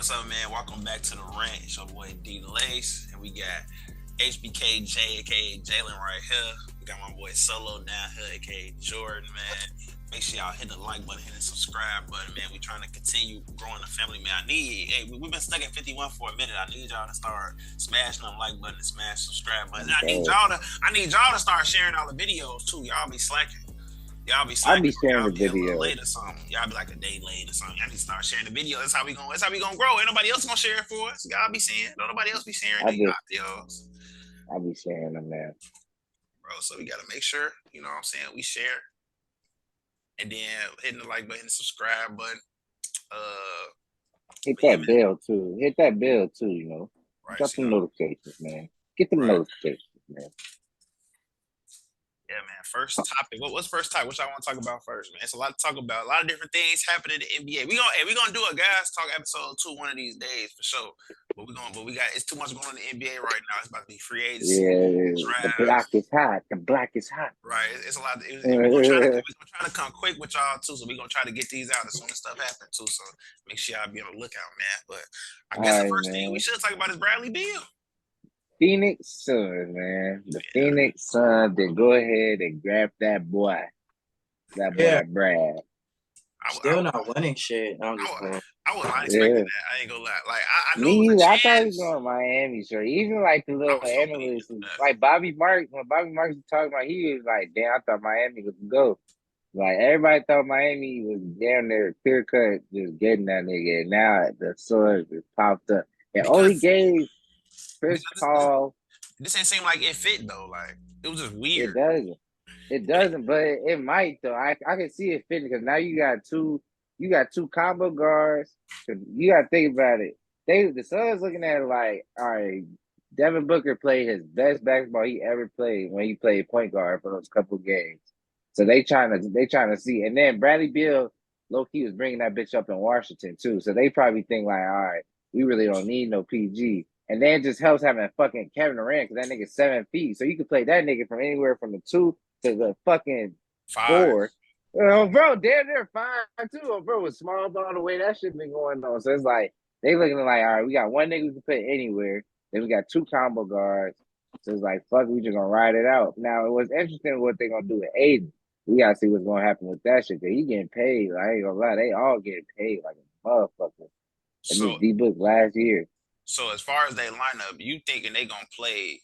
What's up, man? Welcome back to the Rant. It's your boy DLace, and we got HBKJ, aka Jalen, right here. We got my boy Solo down here, aka Jordyn, man. Make sure y'all hit the like button, hit the subscribe button, man. We trying to continue growing the family, man. We've been stuck at 51 for a minute. I need y'all to start smashing the like button and smash subscribe button. I need y'all to start sharing all the videos too. Y'all be slacking. Y'all be slacking. I be sharing y'all the be a video. little late or something. Y'all be like a day late or something. Y'all need to start sharing the video. That's how we gonna grow. Ain't nobody else gonna share it for us. Y'all be seeing. Don't nobody else be sharing these videos. I be sharing them, man. Bro, so we gotta make sure, you know what I'm saying, we share. And then hitting the like button, subscribe button. Hit that bell too. Hit that bell too, you know. Right, Got some notifications, man. Get them notifications, man. Yeah, man. First topic. What's first topic? What y'all want to talk about first, man? It's a lot to talk about. A lot of different things happening in the NBA. We gonna do a guys talk episode 2 one of these days for sure. But it's too much going on in the NBA right now. It's about to be free agency. Yeah, the block is hot. The block is hot. Right. It's a lot. We're gonna try to come quick with y'all too. So we're gonna try to get these out as soon as stuff happens too. So make sure y'all be on the lookout, man. But I guess the first thing we should talk about is Bradley Beal. Phoenix Suns, man. The Phoenix Suns, then go ahead and grab that boy. That boy, Brad. Still not winning shit. I was not expecting that. I ain't gonna lie. Like I knew I thought he was going Miami, so even like the little analysts, like Bobby Marks, when Bobby Marks was talking about, he was like, "Damn, I thought Miami was go." Like everybody thought Miami was down there, clear cut, just getting that nigga. And now the Suns just popped up, and only gave Chris Paul. This ain't seem like it fit though. Like it was just weird. It doesn't, but it might though. I can see it fitting because now you got two combo guards. You got to think about it. The Suns looking at it like, all right, Devin Booker played his best basketball he ever played when he played point guard for those couple games. So they trying to see, and then Bradley Beal, low key was bringing that bitch up in Washington too. So they probably think like, all right, we really don't need no PG. And then it just helps having fucking Kevin Durant because that nigga's 7 feet, so you can play that nigga from anywhere from the 2 to the fucking 4. Bro, damn near 5 too. Bro, with small ball the way that shit been going on. So it's like they looking like, all right, we got one nigga we can put anywhere. Then we got 2 combo guards. So it's like, fuck, we just gonna ride it out. Now it was interesting what they gonna do with Aiden. We gotta see what's gonna happen with that shit. Cause he getting paid. I ain't gonna lie, they all getting paid like a motherfucker. So D-Book last year. So as far as they lineup, you thinking they gonna play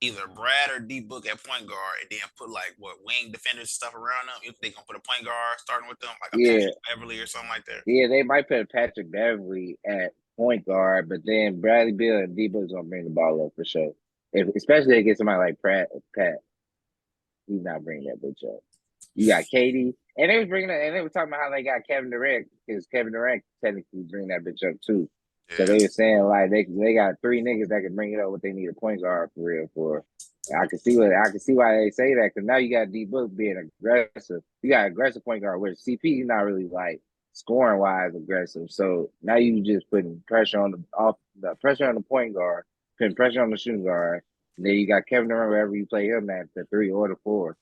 either Brad or D-Book at point guard and then put like wing defenders stuff around them? You think they gonna put a point guard starting with them, like a Patrick Beverly or something like that? Yeah, they might put a Patrick Beverly at point guard, but then Bradley Beal and D-Book's gonna bring the ball up for sure. Especially if they get somebody like Pat. He's not bringing that bitch up. You got Katie, and they were talking about how they got Kevin Durant because Kevin Durant technically bring that bitch up too. Yeah. So they were saying like they got 3 niggas that can bring it up what they need a point guard for real for. I can see why they say that because now you got D-Book being aggressive. You got aggressive point guard where CP is not really like scoring wise aggressive. So now you just putting pressure on the point guard, putting pressure on the shooting guard. And then you got Kevin Durant wherever you play him at the 3 or the 4.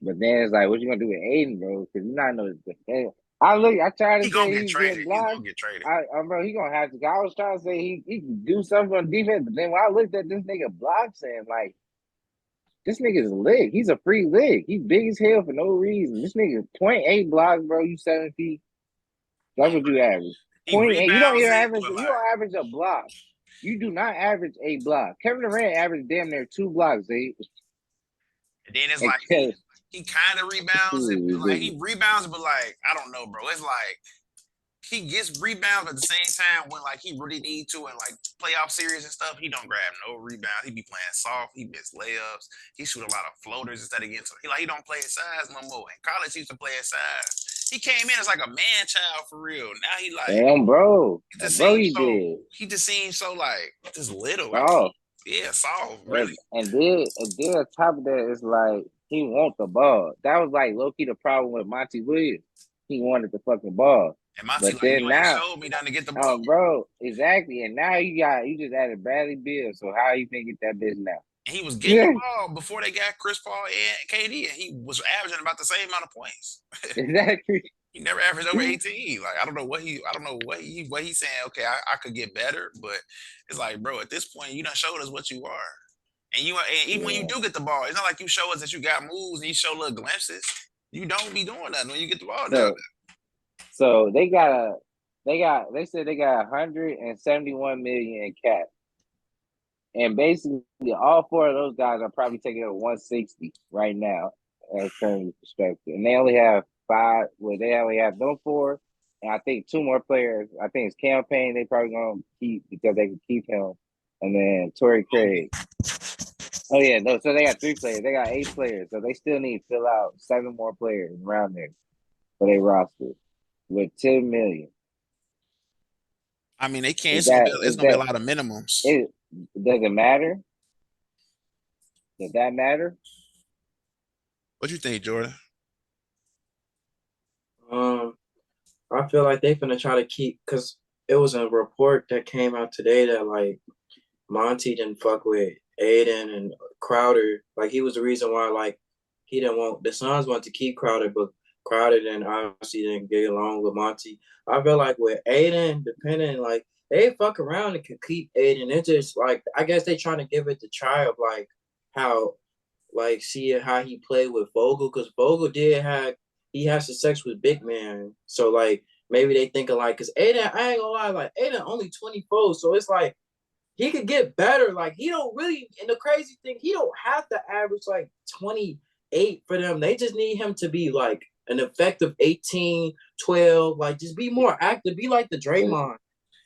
But then it's like, what you gonna do with Aiden, bro? Because you not know the I tried to say he's getting blocked. He gonna get traded. Bro, he gonna have to. I was trying to say he can do something on defense, but then when I looked at this nigga blocks and like, this nigga's lig. He's a free lig. He's big as hell for no reason. This nigga 0.8 blocks, bro. You 7 feet. That's what you average. 0.8. You don't even average. You don't average a block. You do not average a block. Kevin Durant averaged damn near 2 blocks. And then it's like he kind of rebounds. He rebounds, but like I don't know, bro. It's like he gets rebounds, but at the same time, when like he really needs to in like playoff series and stuff, he don't grab no rebounds. He be playing soft. He miss layups. He shoot a lot of floaters instead of getting. He don't play his size no more. In college, he used to play his size. He came in as like a man child for real. Now he like damn, bro. He just seems so like just little. Oh. Yeah, soft, really. And then on top of that, it's like he want the ball. That was like low-key the problem with Monty Williams. He wanted the fucking ball. And Monty showed me down to get the ball. Bro, exactly. And now you just added Bradley Beal. So how you think get that bitch now? And he was getting the ball before they got Chris Paul and KD, and he was averaging about the same amount of points. Exactly. He never averaged over 18. Like I don't know what he's saying. Okay, I could get better, but it's like, bro, at this point, you done showed us what you are. And even when you Yeah. do get the ball, it's not like you show us that you got moves and you show little glimpses. You don't be doing that when you get the ball down. So they said they got 171 million in cap. And basically all four of those guys are probably taking a 160 right now as current perspective. And they only have five, well, they only have them four. And I think two more players. I think it's Campaign they probably gonna keep because they can keep him. And then Torrey Craig. Oh yeah, no, so they got three players. They got 8 players. So they still need to fill out 7 more players around there for their roster with 10 million. I mean, they can't. Is It's gonna be a lot of minimums. it does it matter? Does that matter? What you think, Jordyn? I feel like they finna try to keep, because it was a report that came out today that like Monty didn't fuck with Aiden and Crowder. Like he was the reason why like he didn't want the Suns wanted to keep Crowder, but Crowder then obviously didn't get along with Monty. I feel like with Aiden, depending like they fuck around and could keep Aiden. It's just like I guess they trying to give it the try of like how like see how he played with Vogel, because Vogel he has some sex with big man. So like maybe they thinking like, because Aiden, I ain't gonna lie, like Aiden only 24, so it's like he could get better. Like he don't really, and the crazy thing, he don't have to average like 28 for them. They just need him to be like an effective 18, 12, like just be more active, be like the Draymond.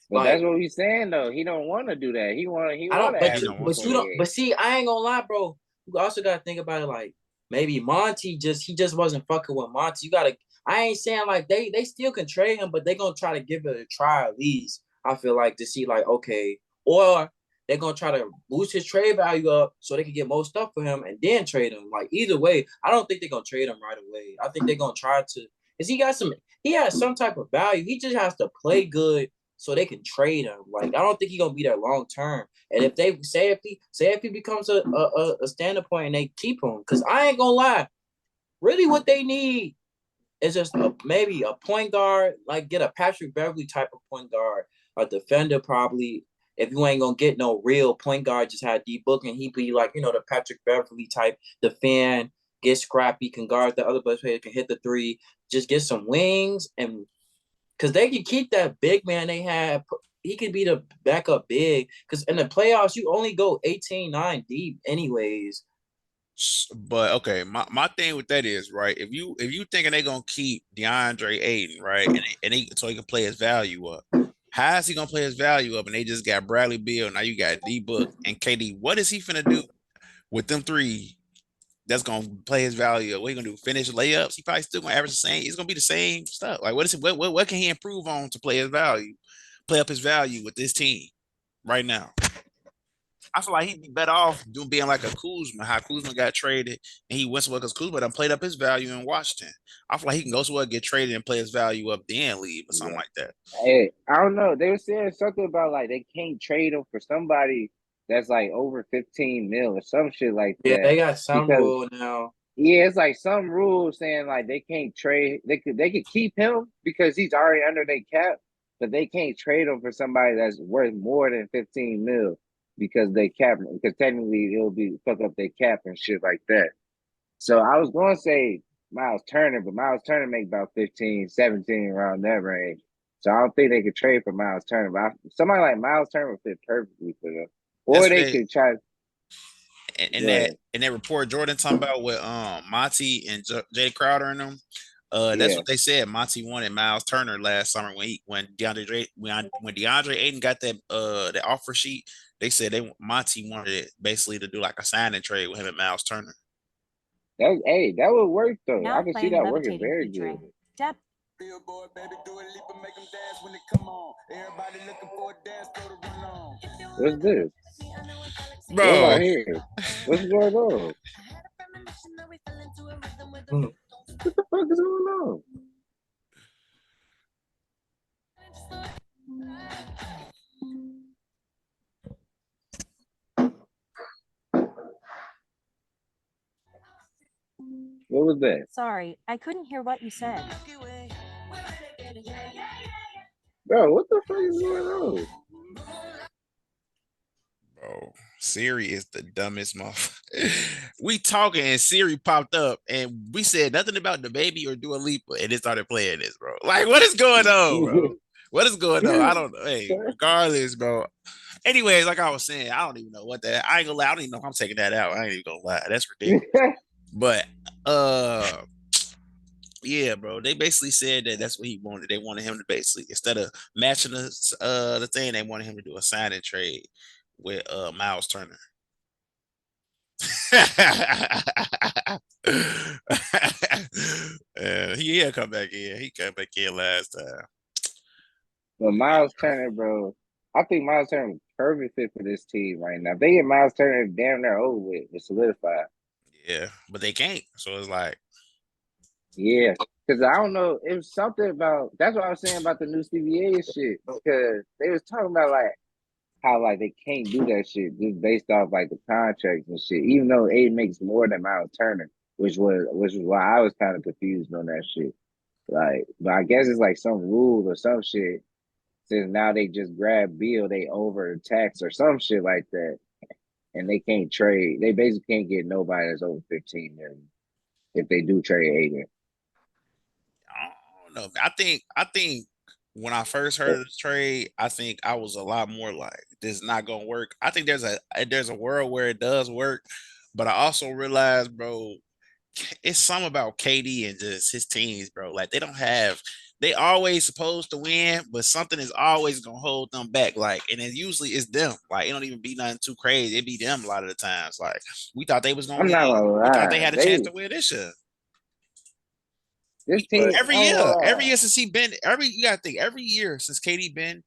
But Like that's what he's saying though. He don't want to do that. He want I don't, to but average you don't. 28. But see, I ain't gonna lie, bro. You also gotta think about it. Like maybe Monty he just wasn't fucking with Monty. You gotta. I ain't saying like they still can trade him, but they gonna try to give it a try at least. I feel like to see like okay, or they're gonna try to boost his trade value up so they can get more stuff for him and then trade him. Like either way, I don't think they're gonna trade him right away. I think they're gonna try to. Cause he has some type of value. He just has to play good so they can trade him. Like I don't think he's gonna be there long term. And if they say if he becomes a standard point and they keep him, because I ain't gonna lie, really what they need is just maybe a point guard, like get a Patrick Beverly type of point guard, a defender probably. If you ain't gonna get no real point guard, just have D Book and he be like, the Patrick Beverly type, defend, get scrappy, can guard the other player, can hit the three, just get some wings and because they can keep that big man they have. He can be the backup big because in the playoffs, you only go 18-9 deep anyways. But okay, my thing with that is right. If you thinking they gonna keep DeAndre Ayton, right, so he can play his value up. How is he gonna play his value up? And they just got Bradley Beal. Now you got D Book and KD. What is he finna do with them three? That's gonna play his value up. What he gonna do? Finish layups? He probably still gonna average the same. It's gonna be the same stuff. Like what is it? What can he improve on to play his value? Play up his value with this team right now. I feel like he'd be better off being like a Kuzma, how Kuzma got traded and he went somewhere because Kuzma done played up his value in Washington. I feel like he can go somewhere, get traded, and play his value up, then leave or something like that. Hey, I don't know. They were saying something about like they can't trade him for somebody that's like over 15 mil or some shit like Yeah, that. they got some Because rule now. yeah, it's like some rules saying like they can't trade. They could keep him because he's already under their cap, but they can't trade him for somebody that's worth more than 15 mil because they cap him. Because technically it'll be fuck up their cap and shit like that. So I was going to say Miles Turner, but Miles Turner make about 15, 17 around that range. So I don't think they could trade for Miles Turner. But somebody like Miles Turner would fit perfectly for them. That's Or what they they could try. in Go that ahead. in that report Jordan talking about with Monty and Jay Crowder and them. That's Yeah. what they said. Monty wanted Miles Turner last summer when DeAndre Ayton got that offer sheet. They said Monty wanted it basically to do like a signing trade with him and Miles Turner. That would work though. Now I can see playing that working levitating very featuring good. Deb. Billboard, baby, do a leap and make them dance when it come on. Everybody looking for a dance, throw the run on. What's this? What Bro, about here? What's going on? Hmm. What the fuck is going on? What was that? Sorry, I couldn't hear what you said. Bro, what the fuck is going on? Bro, Siri is the dumbest motherfucker. We talking and Siri popped up and we said nothing about the baby or Dua Lipa and it started playing this, bro. Like, what is going on, bro? What is going on? I don't know. Hey, regardless, bro. Anyways, like I was saying, I don't even know what that. I ain't gonna lie. I don't even know if I'm taking that out. I ain't even gonna lie. That's ridiculous. But yeah, bro. They basically said that that's what he wanted. They wanted him to basically instead of matching the thing, they wanted him to do a sign and trade with Miles Turner. He'll come back in. He come back in last time. But Miles Turner, bro, I think Miles Turner is perfect fit for this team right now. If they get Miles Turner damn near over with, it's solidified. Yeah, but they can't. So it's like, yeah, because I don't know. It was something about that's what I was saying about the new CBA shit. Because they was talking about like how like they can't do that shit just based off like the contracts and shit. Even though Aiden makes more than Miles Turner, which was why I was kind of confused on that shit. Like, but I guess it's like some rule or some shit. Since now they just grab Beal, they over tax or some shit like that, and they can't trade. They basically can't get nobody that's over 15 million if they do trade Aiden. I don't know. I think when I first heard of the trade, I think I was a lot more like this is not gonna work. I think there's a world where it does work, but I also realized, bro, it's something about KD and just his teams, bro. Like they always supposed to win, but something is always gonna hold them back. Like, and it usually is them. Like, it don't even be nothing too crazy. It be them a lot of the times. Like, we thought they was gonna I'm not win. gonna We thought they lie. had a chance to win this year. This team, Every year since he been, you gotta think, every year since KD been,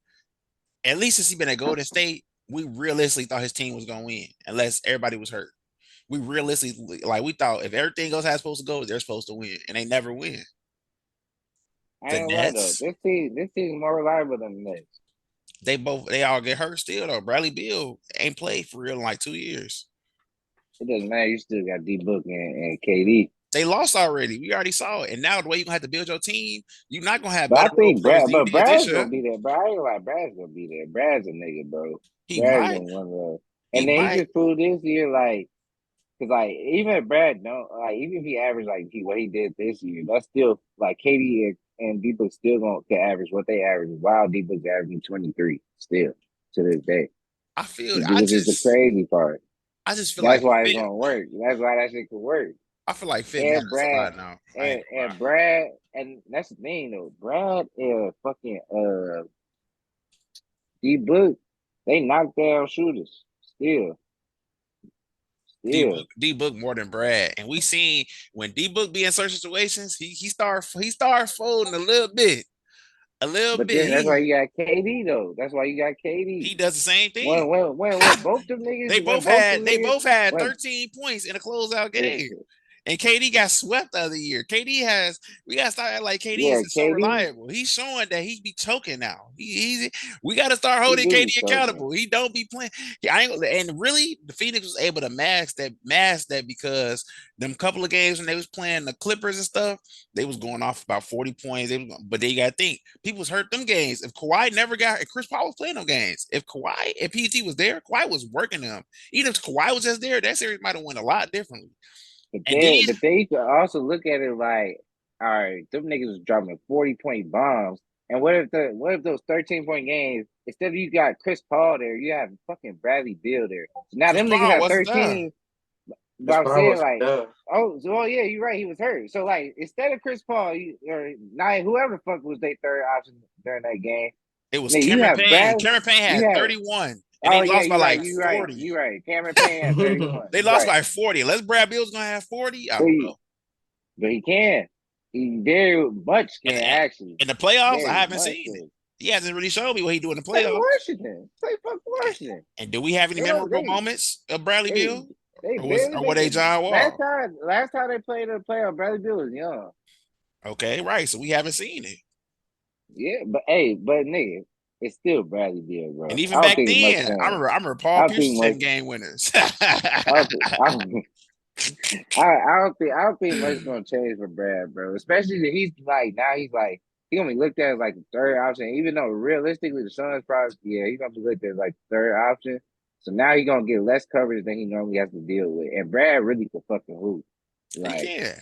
at least since he been at Golden State, we realistically thought his team was gonna win, unless everybody was hurt. We realistically, like, we thought if everything goes how it's supposed to go, they're supposed to win, and they never win. I The ain't gonna lie though. Nets, This team is more reliable than the Nets. they all get hurt still though. Bradley Beal ain't played for real in like 2 years. It doesn't matter. You still got D Book and KD. They lost already. We already saw it. And now the way you're gonna have to build your team, you're not gonna have But I better role think players Brad, than you but did this Brad's year. gonna be there. Bro, I ain't gonna lie, Brad's gonna be there. Brad's a nigga, bro. He Brad's might. gonna win the. He And then he might. just proved this year, like, cause like even if Brad don't like even if he averaged like what he did this year, that's still like KD and D Book still gonna can average what they average. While D Book's averaging 23 still to this day, I feel. which is the crazy part. I just feel That's like why it's fit. gonna work. That's why that shit could work. I feel like fit And matters a Brad lot now. I ain't gonna lie. and Brad and that's the thing though. Brad and fucking D Book, they knock down shooters still. D Book more than Brad, and we seen when D Book be in certain situations, he start folding a little bit, But then that's why He you got KD though. That's why you got KD. he does the same thing. When both them niggas They both had when 13 points in a closeout game. And KD got swept the other year. We gotta start acting like KD yeah, isn't so KD, reliable. He's showing that he be choking now. We gotta start he holding do be KD talking. accountable. He don't be playing. And really, the Phoenix was able to mask that because them couple of games when they was playing the Clippers and stuff, they was going off about 40 points. But they gotta think people was hurt them games. If Chris Paul was playing them games, if PG was there, Kawhi was working them. Even if Kawhi was just there, that series might have went a lot differently. And then But they could also look at it like, all right, them niggas was dropping 40-point bombs. And what if those 13-point games, instead of you got Chris Paul there, you have fucking Bradley Beal there. So now Chris them niggas Paul have wasn't there. 13. But Chris I'm Paul saying was like, done. yeah, you're right. He was hurt. So like, instead of Chris Paul, or not whoever the fuck was their third option during that game, It was nigga, you Cameron have Payne. Brad. Cameron Payne You had have 31, and they oh yeah, lost by you're right. like You're right. 40. You're right. Cameron Payne had 31. They You're lost right. by 40. Unless Brad Bill's gonna have 40, I don't know. But he can. He very much can And actually. in the playoffs, I Very haven't much seen it. can. He hasn't really shown me what he do in the Play playoffs. Washington. Play fuck Washington. And do we have any They don't. memorable moments of Bradley They Beal? they Or barely were make they it. John Wall? Last time they played in the playoff, Bradley Beal was young. Okay, right. So we haven't seen it. Yeah, but nigga, it's still Bradley Beal, bro. And even I don't back think it's much then, I changed. remember I Paul don't Pierce think was much. hitting game winners. I don't think much gonna change for Brad, bro. Especially that he's like now he's like He gonna be looked at as like the third option, even though realistically the Suns probably he's gonna be looked at as like the third option. So now he's gonna get less coverage than he normally has to deal with. And Brad really can fucking hoop. He Like can.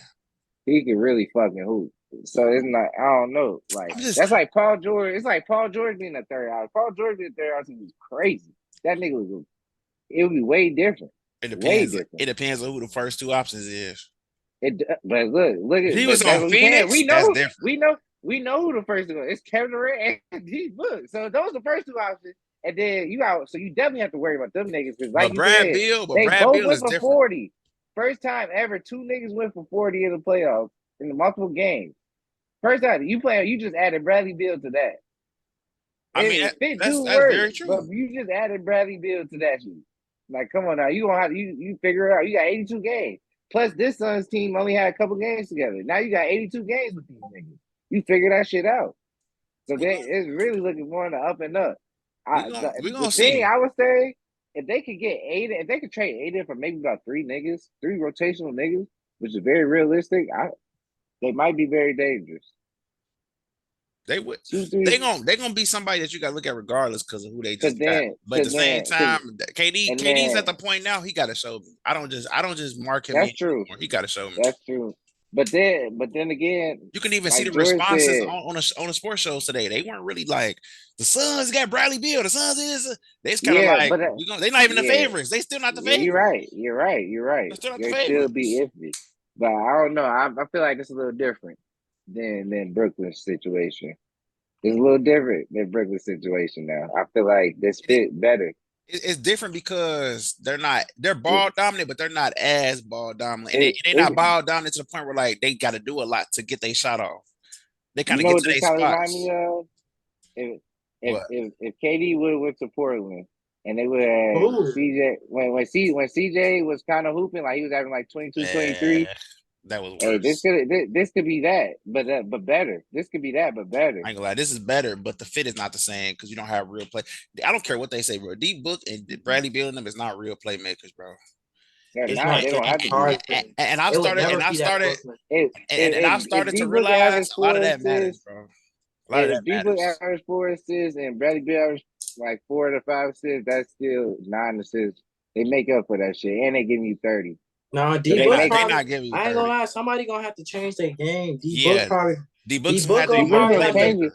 he can really fucking hoop. So it's not, I don't know. Like I'm just that's like Paul George. It's like Paul George being a third option. Paul George being a third option was crazy. That nigga was it would be way different. it Way depends. different. It depends on who the first two options is. But look If at he but was that's on what we saying. Phoenix, that's different. We know who the first two are. It's Kevin Durant and D Book. So those are the first two options. And then you out, so you definitely have to worry about them niggas because, like But you said, they Brad both Beal went is for different. 40. First time ever, two niggas went for 40 in the playoffs in the multiple games. First time you just added Bradley Beal to that. I mean, It fit that's do work, very but true. you just added Bradley Beal to that shit. Like, come on now, you gonna have you figure it out. You got 82 games. Plus, this Suns team only had a couple games together. Now you got 82 games with these niggas. You figure that shit out. So it's really looking more on the up and up. We The gonna thing see. I would say, if they could get Aiden, if they could trade Aiden for maybe about three rotational niggas, which is very realistic, they might be very dangerous. They would. Two, three, They gonna be somebody that you got to look at regardless because of who they just got. But at the cause same then, time, and KD's at then the point now. He got to show me. I don't just mark him in that's true. anymore. He got to show me. That's true. But then again, You can even see like the Jordan responses said, on the sports shows today. They weren't really like the Suns got Bradley Beal. The Suns is they just kind of yeah, like but they're not even the yeah, favorites. They still not the yeah, favorites. you're right. They're still not the They still favorites. be iffy. But I don't know. I feel like it's a little different than Brooklyn's situation. It's a little different than Brooklyn's situation now. I feel like this fit better. It's different because they're It, ball dominant, but they're not as ball dominant, and it, they're not it, ball dominant to the point where like they got to do a lot to get their shot off. They kind you of know get what to this their kind of remind me spots. of? If What? if KD would have went to Portland and they would have Ooh. CJ when CJ was kind of hooping like he was having like 22, 23. Eh, that was Hey, worse. this could be that, but better. This could be that, but better. I ain't gonna lie, this is better, but the fit is not the same because you don't have real play. I don't care what they say, bro. D Book and Bradley Beal and them is not real playmakers, bro. They're It's not. not They don't James have to be. Harden. And I've It would started never be that Brooklyn. and I've If started D to Book realize average a lot four of that matters, assists, bro. A lot of that if D Book matters. average 4 assists and Bradley Beal average like 4 to 5 assists, that's still 9 assists. They make up for that shit, and they give you 30. Nah, So D they Book make They probably. not giving you I ain't gonna 30. lie. Somebody gonna have to change their game. D Book Yeah, probably. D D Book's gonna Book have to be gonna D more of Book a probably gonna have to. change playmaker. it.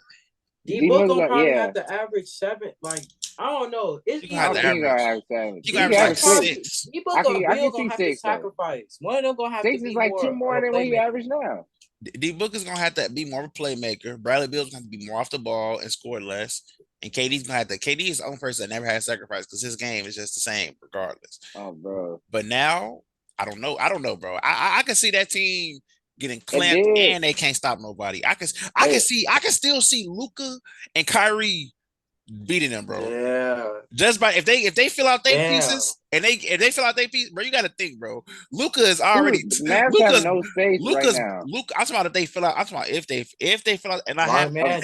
D D Book Book gonna gonna probably yeah. have to average 7. Like I don't know. It's He I gonna have either to don't think he's gonna average. have 7. He He gonna can average D like Book average probably. 6. 6. D Book or I Bill can gonna see have to 6 though. sacrifice. One of them gonna have to 6 is be like two more more of a than what he playmaker. averaged now. D Book is gonna have to be more of a playmaker. Bradley Beal's gonna have to be more off the ball and score less. And KD's gonna have to. KD is the only person that never had sacrifice because his game is just the same regardless. Oh, bro. But now I don't know. I don't know, bro. I can see that team getting And clamped then and they can't stop nobody. it, I can still see Luka and Kyrie beating them, bro. Yeah. Just by if they fill out their Damn. pieces and if they fill out their piece, bro, you got to think, bro. Luca is already the Mavs have no space right now. Luca. I'm talking about if they fill out. I'm talking about if they fill out, and I have Smart man, and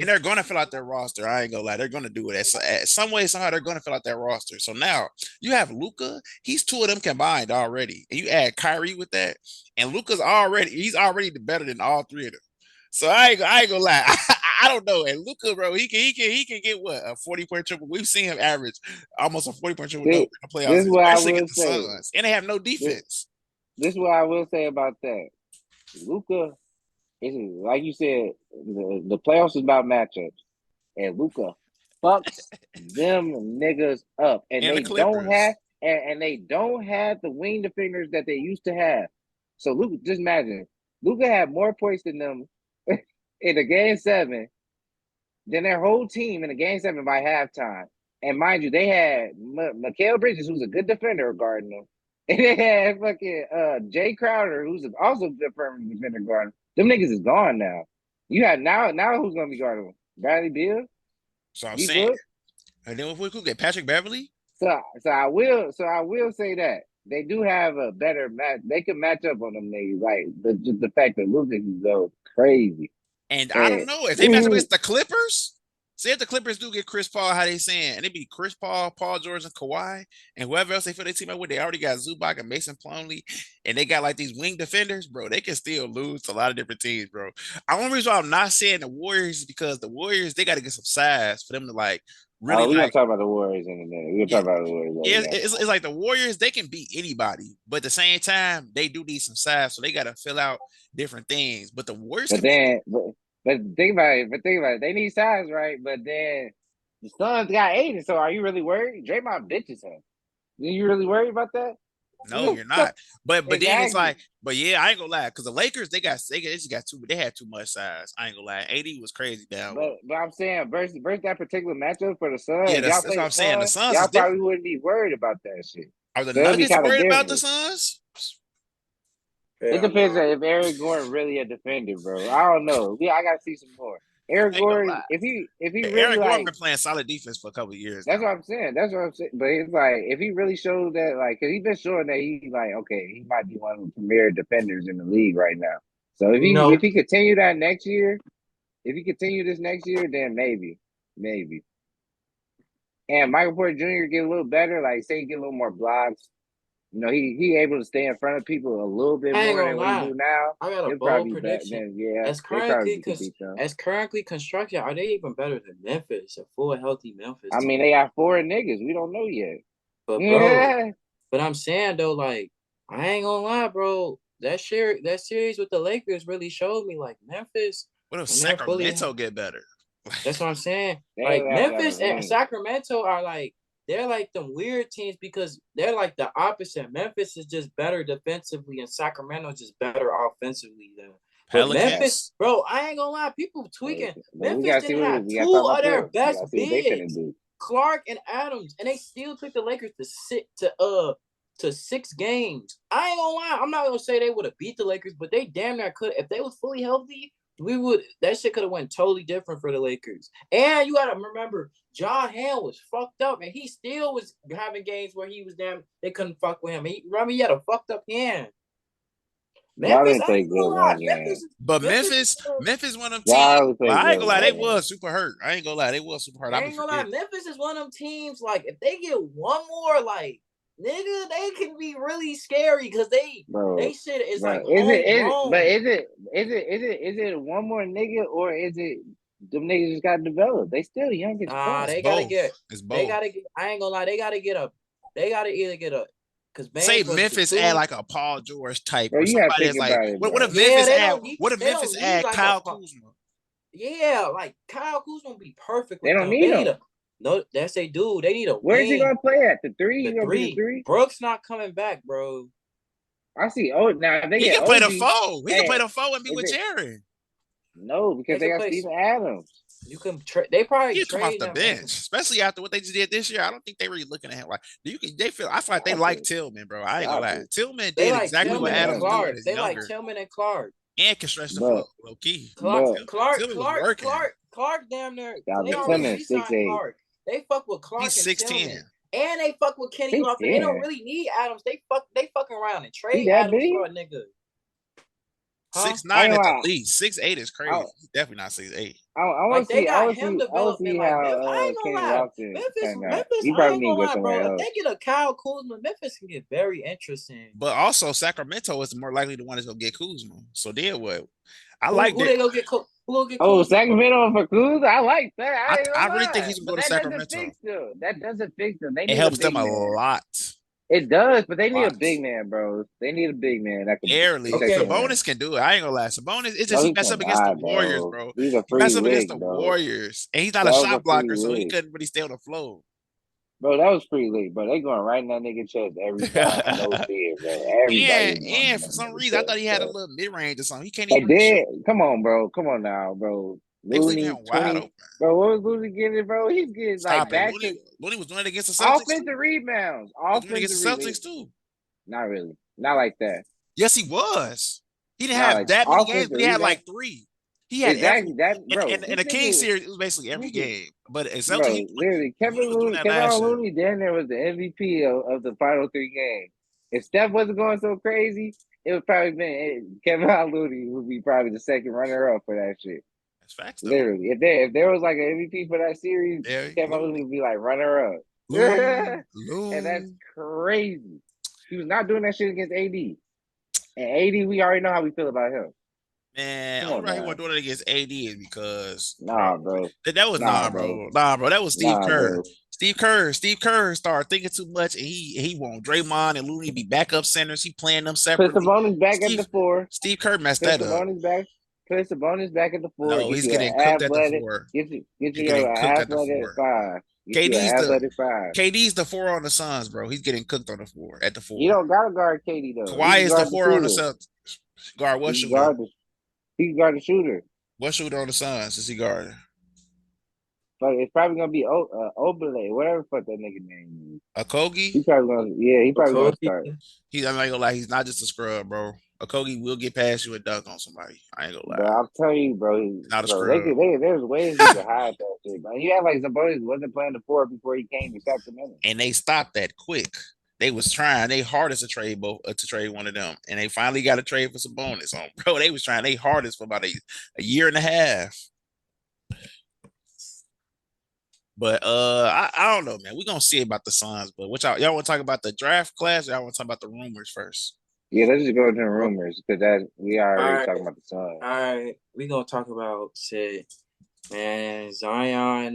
they're DLace. going to fill out their roster. I ain't gonna lie, they're going to do it at some way somehow. They're going to fill out their roster. So now you have Luca. He's two of them combined already, and you add Kyrie with that, and he's already better than all three of them. So I ain't gonna lie. I don't know. And Luca, bro, he can get what a 40-point triple. We've seen him average almost a 40-point triple double This, in the playoffs, this is what I especially will against the say. Suns. And they have no This, defense. this is what I will say about that. Luca is like you said. The playoffs is about matchups, and Luca fucks them niggas up, and And the they don't have Clippers. and they don't have the wing defenders that they used to have. So Luca, just imagine, Luca had more points than them in the game 7 than their whole team in the game 7 by halftime. And mind you, they had Mikal Bridges, who's a good defender, guarding them. And they had fucking Jay Crowder, who's also a good perimeter defender, guarding them. Them niggas is gone now. You have now who's gonna be guarding them? Bradley Beal, So I'm D saying. Book. And then if we could get Patrick Beverly, So I will say that they do have a better match. They can match up on them niggas. Like the fact that Lucas is so crazy. and I don't And know if they match up against the Clippers. say if the Clippers do get Chris Paul, how they saying, and it be Chris Paul, Paul George, and Kawhi, and whoever else they feel their team up with, they already got Zubac and Mason Plumlee, and they got like these wing defenders, bro. They can still lose to a lot of different teams, bro. The only reason why I'm not saying the Warriors is because the Warriors, they got to get some size for them to like really we're gonna like. talk about the Warriors in a minute. We're gonna talk about the Warriors. It's like the Warriors, they can beat anybody, but at the same time, they do need some size, so they got to fill out different things. But the Warriors, but think about it. They need size, right? But then the Suns got Aiden. So are you really worried? Draymond bitches him. Are you really worried about that? no, you're not. But Exactly. then it's like, but yeah, I ain't gonna lie, because the Lakers, they just got they had too much size. I ain't gonna lie. AD was crazy down low. But I'm saying versus that particular matchup for the Suns, Yeah, y'all that's play what I'm saying. The Suns y'all is probably different. wouldn't be worried about that shit. Are the So it'd be Nuggets kinda worried about the different. Suns? It depends on if Eric Gordon really a defender, bro. I don't know. Yeah, I gotta see some more. Eric I ain't gonna Gordon, lie. if he really Aaron Gordon like, been playing solid defense for a couple of years that's now. what I'm saying. That's what I'm saying. But it's like if he really shows that, like, cause he's been showing that he's like, okay, he might be one of the premier defenders in the league right now. So if he continue that next year, if he continue this next year, then maybe. And Michael Porter Jr. get a little better, like say he get a little more blocks. You know, he able to stay in front of people a little bit I ain't more gonna than what he lie. do now. I got a He'll bold probably be better. prediction. Then yeah, As they probably currently, could beat them. as currently constructed, are they even better than Memphis? A full healthy Memphis I team? mean, they got 4 niggas. We don't know yet. But bro, Yeah. but I'm saying though, like I ain't gonna lie, bro. That series with the Lakers really showed me like Memphis. What if when they're fully, Sacramento get better? that's what I'm saying. They Like have to have Memphis a and ring. Sacramento are like they're like them weird teams because they're like the opposite. Memphis is just better defensively, and Sacramento is just better offensively. Though. But Pelicans. Memphis, bro, I ain't gonna lie, people tweaking. But we Memphis gotta see didn't what have we gotta two talk about of their them. We best gotta see what they finna bigs, do. Clark and Adams, and they still took the Lakers to 6 games. I ain't gonna lie, I'm not gonna say they would have beat the Lakers, but they damn near could. If they was fully healthy, that shit could have went totally different for the Lakers. And you gotta remember, John Hand was fucked up, and he still was having games where he was they couldn't fuck with him. He had a fucked up hand. Memphis, I ain't gonna lie. But Memphis one of them Y'all teams. play I ain't good gonna lie, they one. was super hurt. I ain't gonna lie, they was super hurt. I ain't gonna lie, Memphis is one of them teams. Like if they get one more, like nigga, they can be really scary because they shit is like homegrown. But is it one more nigga or is it them niggas just got developed? They still young as fuck. They gotta both. get. It's both. They gotta get. I ain't gonna lie. They gotta either get a. Because say Memphis add like a Paul George type Bro, or somebody that's like. What if Memphis add? What if Memphis add like Kyle Kuzma? Yeah, like Kyle Kuzma would be perfect. They don't need him. No, that's they do. They need a. Where's he gonna play at? The 3? The 3. Brooks not coming back, bro. I see. Oh, now they he can play the 4. He can play the 4 and be with Jaren. No, because they got Steven Adams. You can trade. They probably come off the bench, especially after what they just did this year. I don't think they really looking at him like they feel. I feel like they like Tillman, bro. I ain't gonna lie. Tillman did like exactly what Adams did. They like Tillman and Clark. And can stretch the floor, low key. Clark damn near. They already signed Clark. They fuck with Clark. He's 6'10". And they fuck with Kenny Lofton. They don't really need Adams. They fucking around and trade Adams for a nigga. 6'9" at the least. 6'8" is crazy. He's definitely not 6'8". I want to see. I want to see how Kenny Lofton. Memphis. He probably need to go somewhere else. If they get a Kyle Kuzma, Memphis can get very interesting. But also Sacramento is more likely the one that's gonna get Kuzma. So then what? Who they gonna get? Who gonna get? Oh, Sacramento for Kuzma. I like that. I really think he's gonna go to Sacramento. That doesn't fix them. It helps them a lot. It does, but they need a big man, bro. They need a big man that can barely. Sabonis can do it. I ain't gonna lie. Sabonis, it's just he messed up against the Warriors, bro. He's a free messed up against the Warriors, and he's not a shot blocker, so he couldn't really stay on the floor. Bro, that was pretty late, bro. They going right in that nigga chest every time. No fear, bro. And for some reason, I thought he had a little mid range or something. He can't even. Did. Come on, bro. Come on now, bro. Looney, wide open. Bro, what was Looney getting, bro? He's getting like back to Looney was doing it against the Celtics. Offensive rebounds. Offensive against the Celtics too. Not really. Not like that. Yes, he was. He didn't have that many games, but he had like 3. He had exactly that, bro. In the King series, it was basically every game. But at Celtics, he literally, Kevin Looney, then there was the MVP of the final 3 games. If Steph wasn't going so crazy, it would probably been Kevin Looney would be probably the second runner up for that shit. That's facts though. Literally, if there was like an MVP for that series, Yeah, Kevin Looney would be like runner up. And that's Lou. crazy. He was not doing that shit against AD. And AD, we already know how we feel about him. Man, Come only on reason he now. wasn't doing it against AD is because, Nah, bro. that was Nah, bro. bro. That was Steve Nah, Kerr. bro. Steve Kerr started thinking too much, and he want Draymond and Looney be backup centers. He playing them Put separately. Sabonis back at the 4. Steve Kerr messed Put that up. Sabonis back. Put Sabonis back at the 4. No, Get he's you getting an cooked at the athletic. 4. Get He's you getting an cooked at the athletic 4. 5. Get you an KD's athletic 5. the 4 on the Suns, bro. He's getting cooked on the 4 at the 4. You don't gotta guard KD though. He Kawhi can is the guard the 4 on the shooter. Suns. Guard what He can shooter? guard the shooter. What shooter on the Suns is he guarding? But it's probably gonna be Oblate, whatever the fuck that nigga name is. Okogie? He probably gonna start. I'm not gonna lie, he's not just a scrub, bro. Okogie will get past you and dunk on somebody. I ain't gonna lie. But I'm telling you, bro, Not a bro, scrub. there's ways you can hide that shit, bro. You act like Sabonis wasn't playing the 4 before he came to Sacramento. And they stopped that quick. They was trying their hardest to trade one of them, and they finally got a trade for Sabonis on. Bro, they was trying their hardest for about a year and a half. But I don't know, man. We're gonna see about the Suns. But what y'all want to talk about the draft class, or y'all want to talk about the rumors first? Yeah, let's just go to the rumors because we already talking about the Suns. All right, we gonna talk about shit, man. Zion,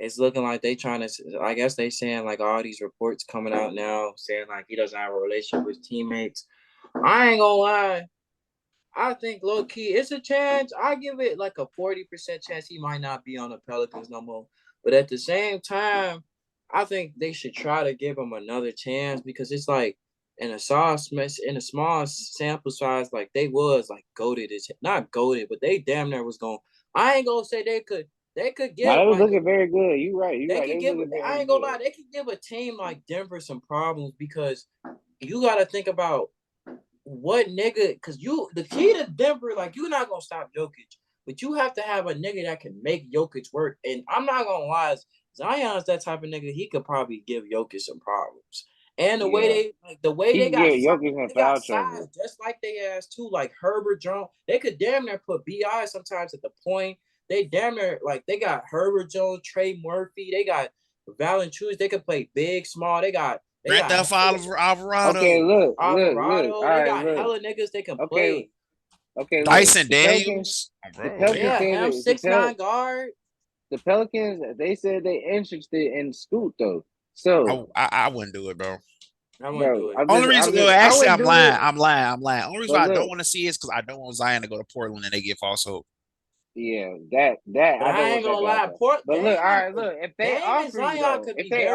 it's looking like they trying to. I guess they saying like all these reports coming out now saying like he doesn't have a relationship with teammates. I ain't gonna lie. I think low key it's a chance. I give it like a 40% chance he might not be on the Pelicans no more. But at the same time, I think they should try to give him another chance because it's like in a small sample size, like they was like goated. It's not goated, but they damn near was going. I ain't gonna say they could get. Nah, they was like, looking very good. You right. They could give. I ain't gonna lie. They could give a team like Denver some problems because you got to think about what nigga. Because the key to Denver, like you're not gonna stop Jokic. But you have to have a nigga that can make Jokic work. And I'm not going to lie, Zion's that type of nigga, he could probably give Jokic some problems. And the way they got size, just like they asked too, like Herbert Jones. They could damn near put BI sometimes at the point. They damn near, like, they got Herbert Jones, Trey Murphy. They got Valanciunas. They could play big, small. They got Alvarado. Okay, look. They Right, got hella niggas they can play. Okay, Dyson Daniels. The Pelicans 6'9" guard. The Pelicans, they said they interested in Scoot though. So I wouldn't do it, bro. I wouldn't do it. Only reason, actually, I'm lying. I'm lying. Only reason why I don't want to see it is because I don't want Zion to go to Portland and they get false hope. Yeah, that I ain't gonna lie. But look, all right, look. If they offer you, if they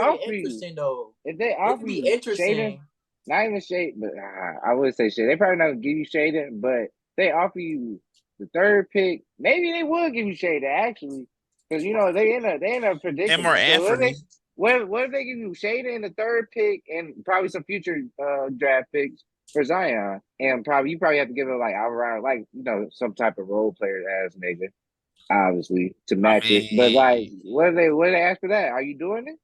offer you Shaden, not even Shade, but I would say Shade. They probably not gonna give you Shaden, but they offer you the 3rd pick. Maybe they would give you Shaden actually, because you know they in a predicament. And more Anthony. What if they give you Shaden in the 3rd pick and probably some future draft picks for Zion, and you probably have to give it like Alvarado, like you know some type of role player as nigga, obviously to match it. But like, what do they ask for that? Are you doing it?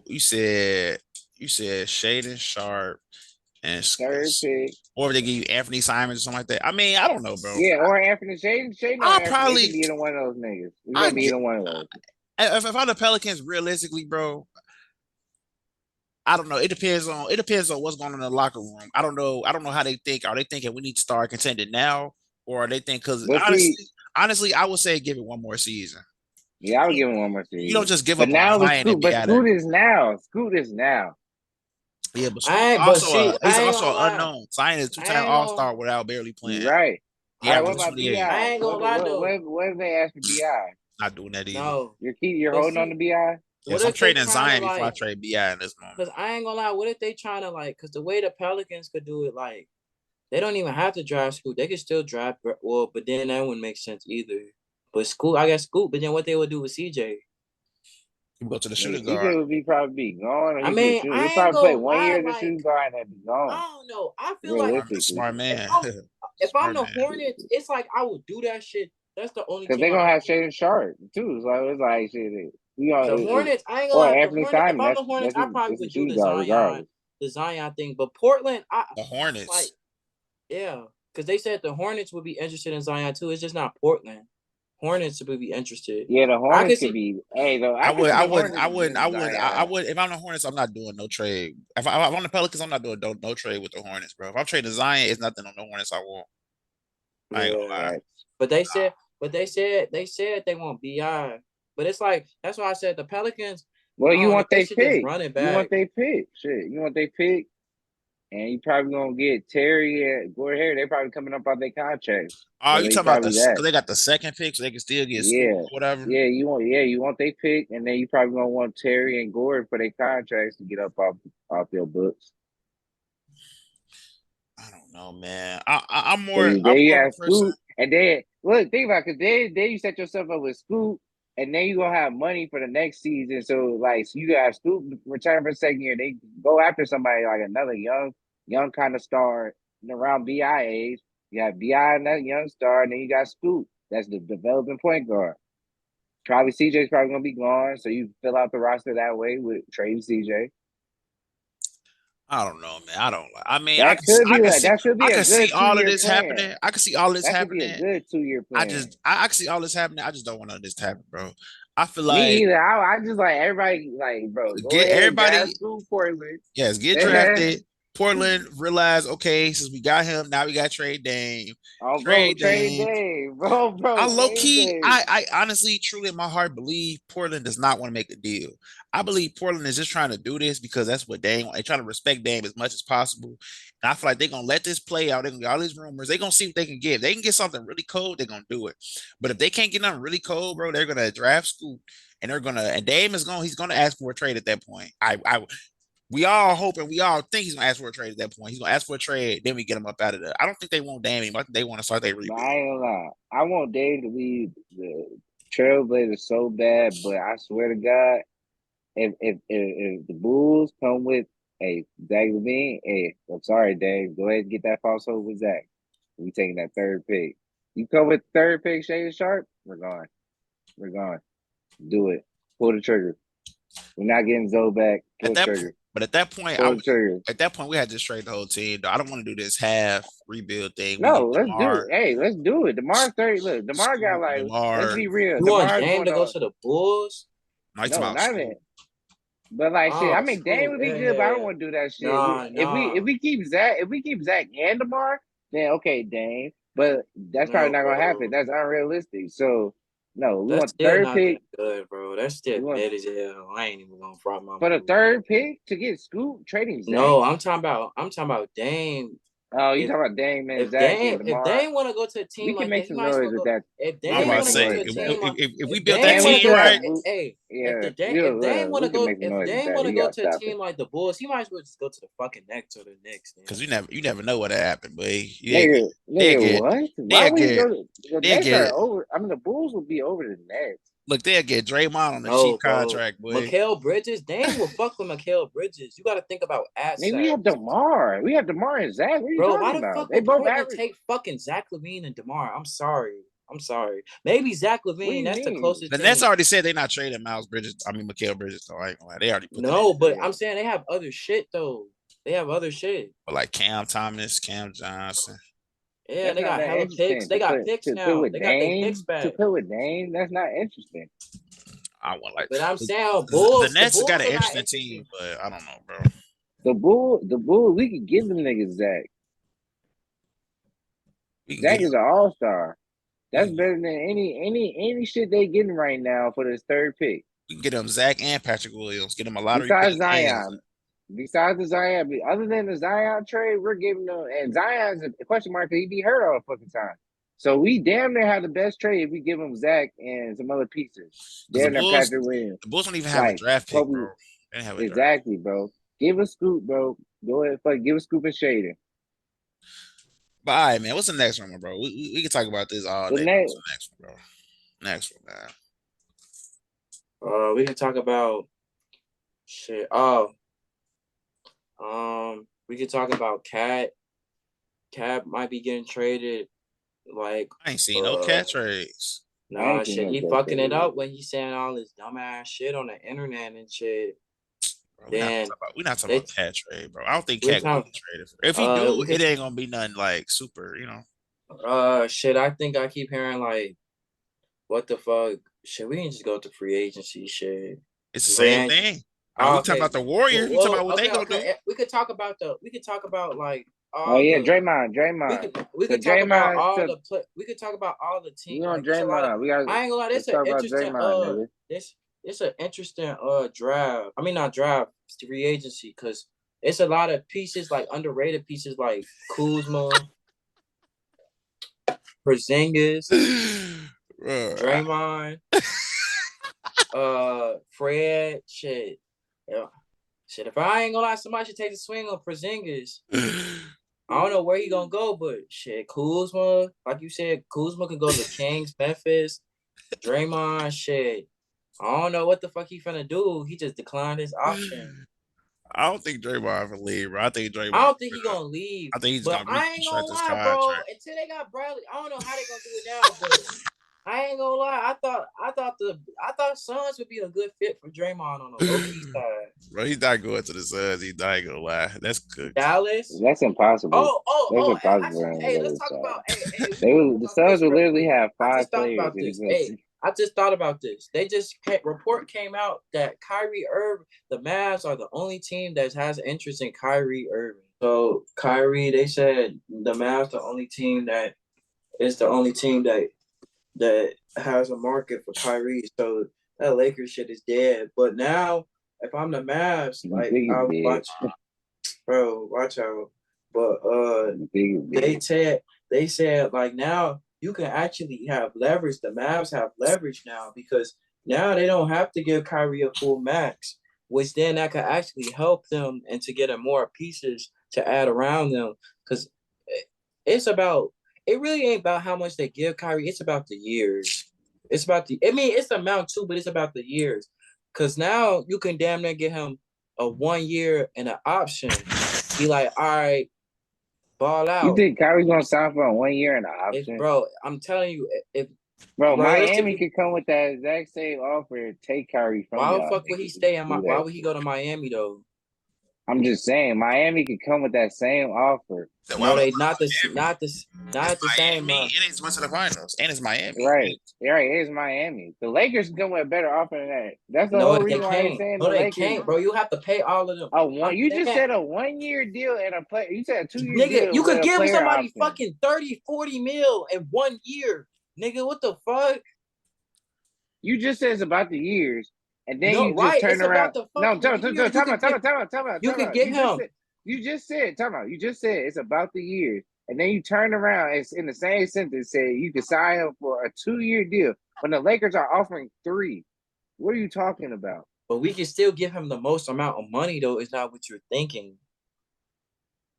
You said Shaden Sharp and 3rd pick, or if they give you Anthony Simons or something like that. I mean, I don't know, bro. Yeah, or Anthony Shaden. I'll probably be either one of those niggas. He's gonna be either one of those. If I'm the Pelicans, realistically, bro, I don't know. It depends on what's going on in the locker room. I don't know how they think. Are they thinking we need to start contending now, or are they think because honestly, I would say give it one more season. Yeah, I would give him one more season. You don't just give up now on Zion. Scoot is now. Scoot is now. Yeah, but he's also an unknown. Zion is 2-time All-Star without barely playing. Right. Yeah, what about BI? I ain't gonna lie though. What if they ask for BI? Not doing that either. No. You're holding on to BI? Yes, I'm trading Zion before I trade BI in this moment. Because I ain't gonna lie, what if they trying to like? Because the way the Pelicans could do it, like they don't even have to draft Scoot. They could still draft but then that wouldn't make sense either. But Scoot, I got Scoot. But then what they would do with CJ? You go to the shooting CJ guard. would probably be gone. I mean, he'd probably play 1 year as a shooting guard and be gone. I don't know. I feel like smart man. If I'm the Hornets, it's like I would do that shit. That's the only because they're gonna have Shaden Sharp too. So it's like shit. The Hornets, I ain't gonna lie. Anthony Simon, if I'm the Hornets, I probably would do the Zion thing. But Portland, the Hornets, because they said the Hornets would be interested in Zion too. It's just not Portland. Hornets would be interested. Yeah, the I Hornets could could see. be. Hey, though, I I could would, see I the wouldn't, Hornets I wouldn't, I getting would, I Zion. would. If I'm the Hornets, I'm not doing no trade. If I'm on the Pelicans, I'm not doing no trade with the Hornets, bro. If I'm trading Zion, it's nothing on the Hornets I want. I ain't gonna lie. Yeah. But they said they want Bi. But it's like that's why I said the Pelicans. Well, you want they they should just pick. run it You want back. they pick. Shit, you want they pick. And you probably gonna get Terry and Gordon Hayward. They probably coming up on their contracts. Oh, So you they talking about probably because that. they got the second pick, so they can still get Scoop Yeah. or whatever. Yeah, you want they pick, and then you probably gonna want Terry and Gordon for their contracts to get up off your books. I don't know, man. I'm So more. there I'm you more of have a person. Scoot, and then look, think about it, because then you set yourself up with Scoot, and then you gonna have money for the next season. So like, so you got Scoot return for the second year. They go after somebody like another young kind of star around BI age. You have BI and that young star, and then you got Scoot. That's the developing point guard. Probably CJ's probably gonna be gone, so you fill out the roster that way with trade CJ. I don't know, man. I don't. I mean, That could be like that should I be a can see good all of 2-year this plan. happening. I can see all this That could be a happening. good 2-year plan. I can see all this happening. I just don't want this to happen, bro. I feel Me like either. I just like everybody, like, bro, go get ahead, everybody. draft Scoot Portland. Yes, get drafted. Portland realize, okay, since we got him, now we got trade Dame. Oh, Trade trade Dame. Dame, bro. I low Trade key, Dame. I honestly, truly in my heart believe Portland does not want to make a deal. I believe Portland is just trying to do this because that's what Dame. They're trying to respect Dame as much as possible. And I feel like they're gonna let this play out. They're gonna get all these rumors. They're gonna see what they can get. If they can get something really cold, they're gonna do it. But if they can't get nothing really cold, bro, they're gonna draft Scoot and and Dame is he's gonna ask for a trade at that point. We all hope and we all think he's gonna ask for a trade at that point. He's gonna ask for a trade, then we get him up out of there. I don't think they want Dame anymore. I think they want to start their rebuild. I ain't gonna lie. I want Dame to leave the Trailblazers so bad, but I swear to God, if the Bulls come with Zach LaVine, I'm sorry, Dave. Go ahead and get that false hope with Zach. We taking that third pick. You come with third pick, Shaden Sharp, we're gone. We're gone. Do it. Pull the trigger. We're not getting Zoe back. Pull the trigger. But at that point, we had to trade the whole team. Though. I don't want to do this half rebuild thing. No, let's do it. Hey, let's do it. DeMar's 30. Look, DeMar got like. Let's be real. You want Dame to go to the Bulls? No, not it. But like shit, I mean, Dame would be good, but I don't want to do that shit. If we keep Zach and DeMar, then okay, Dame. But that's probably not gonna happen. That's unrealistic. So. No, we want the third pick. Good, bro. That's still bad as hell. I ain't even gonna front my. For the third pick to get Scoop trading Zach. No, I'm talking about Dame. Oh, you talking about Dame and Zach? If Dame want to go to a team, we can like make some noise with that. If Dame want to go to a team, if we build that team right, if Dame want to go to a team like the Bulls, he might as well just go to the fucking Nets or the Knicks. Because you never know what happened, boy. Nigga, what? Why would you go to the Nets are over? I mean, the Bulls will be over the Nets. Look, they'll get Draymond on the cheap contract, boy. Mikal Bridges, Dame will fuck with Mikal Bridges. You got to think about assets. Man, we have DeMar. We have DeMar and Zach. What are you talking about? They both take fucking Zach LaVine and DeMar. I'm sorry. Maybe Zach LaVine. That's the closest. The Nets already said they're not trading Mikal Bridges. So I ain't gonna lie. They already put but I'm saying they have other shit though. They have other shit. Like Cam Thomas, Cam Johnson. Yeah, they got hella picks. They got picks now. They got their picks back. To put with Dame, that's not interesting. I want but I'm saying Bulls. The Nets got an interesting team, but I don't know, bro. The Bulls, we could give them niggas Zach. Zach is an all-star. That's better than any shit they getting right now for this third pick. We can get them Zach and Patrick Williams. Get them a lottery besides Zion. Besides the Zion, other than the Zion trade, we're giving them, and Zion's a question mark because he be hurt all the fucking time. So we damn near have the best trade if we give him Zach and some other pieces. Damn near Patrick Williams. The Bulls don't even have a draft pick, bro. They have exactly, bro. Give a scoop, bro. Go ahead, give a scoop and Shaden. But all right, man. What's the next one, bro? We can talk about this all day. What's the next one, bro? Next one, man. We can talk about shit. We could talk about Cat. Cat might be getting traded. Like I ain't seen no Cat trades. Nah, shit. He fucking it up when he's saying all this dumbass shit on the internet and shit. Bro, we're not talking about Cat trade, bro. I don't think Cat gonna get traded. If he do, it ain't gonna be nothing like super, you know. Shit. I think I keep hearing like What the fuck? Shit, we can just go to free agency shit. It's the same Rant. thing. Oh, We okay. talking about the Warriors. We talking about what okay, they gonna okay. do. We could talk about like Oh all yeah, the. Draymond. We So could talk about Draymond all took the we could talk about all the team. you on Like it's a lot of. Draymond. We got I ain't gonna lie. let's This an talk about interesting Draymond, nigga. it's an interesting draft. I mean not draft, it's free agency because it's a lot of pieces like underrated pieces like Kuzma, Porzingis, Bro, Draymond, Fred. Shit, yeah. Shit. If I ain't gonna lie, somebody should take a swing on Porzingis. I don't know where he gonna go, but shit, Kuzma, like you said, Kuzma can go to Kings, Memphis, Draymond, shit. I don't know what the fuck he finna do. He just declined his option. I don't think Draymond will leave, bro. I think Draymond. I don't think he gonna leave. I think he's but gonna I ain't gonna reconstruct his lie, contract. bro. Until they got Bradley, I don't know how they gonna do it now, but I ain't gonna lie. I thought Suns would be a good fit for Draymond on the low key side. Bro, he's not going to the Suns. He's not gonna lie. That's good. Dallas. That's impossible. Oh. Impossible. Actually, hey, let's talk about. The Suns would literally have 5 players. I just thought about this. Report came out that Kyrie Irving, the Mavs are the only team that has interest in Kyrie Irving. So Kyrie, they said the Mavs the only team that has a market for Kyrie. So that Lakers shit is dead. But now, if I'm the Mavs, like watch out. But they said like now you can actually have leverage. The Mavs have leverage now because now they don't have to give Kyrie a full max, which then that could actually help them and to get more pieces to add around them. Because it really ain't about how much they give Kyrie. It's about the years. It's the amount too, but it's about the years. Because now you can damn near get him a 1 year and an option. Be like, all right, ball out. You think Kyrie's gonna sign for a 1 year and an option? Bro, I'm telling you, Miami could come with that exact same offer and take Kyrie from why the fuck would he stay in why would he go to Miami though? I'm just saying, Miami could come with that same offer. No, they not the same. It is went to the finals, and it's Miami. Right. It's Miami. The Lakers can come with a better offer than that. That's the whole reason why they're saying they can't, bro. You have to pay all of them. You just said a 1 year deal and a player. You said a 2 year deal. Nigga, you could give somebody option. fucking 30, 40 mil in 1 year. Nigga, what the fuck? You just said it's about the years. And then you just turn around. Time out. You could get him. You just said it's about the years. And then you turn around and in the same sentence say you can sign him for a 2 year deal when the Lakers are offering 3. What are you talking about? But we can still give him the most amount of money though. Is not what you're thinking.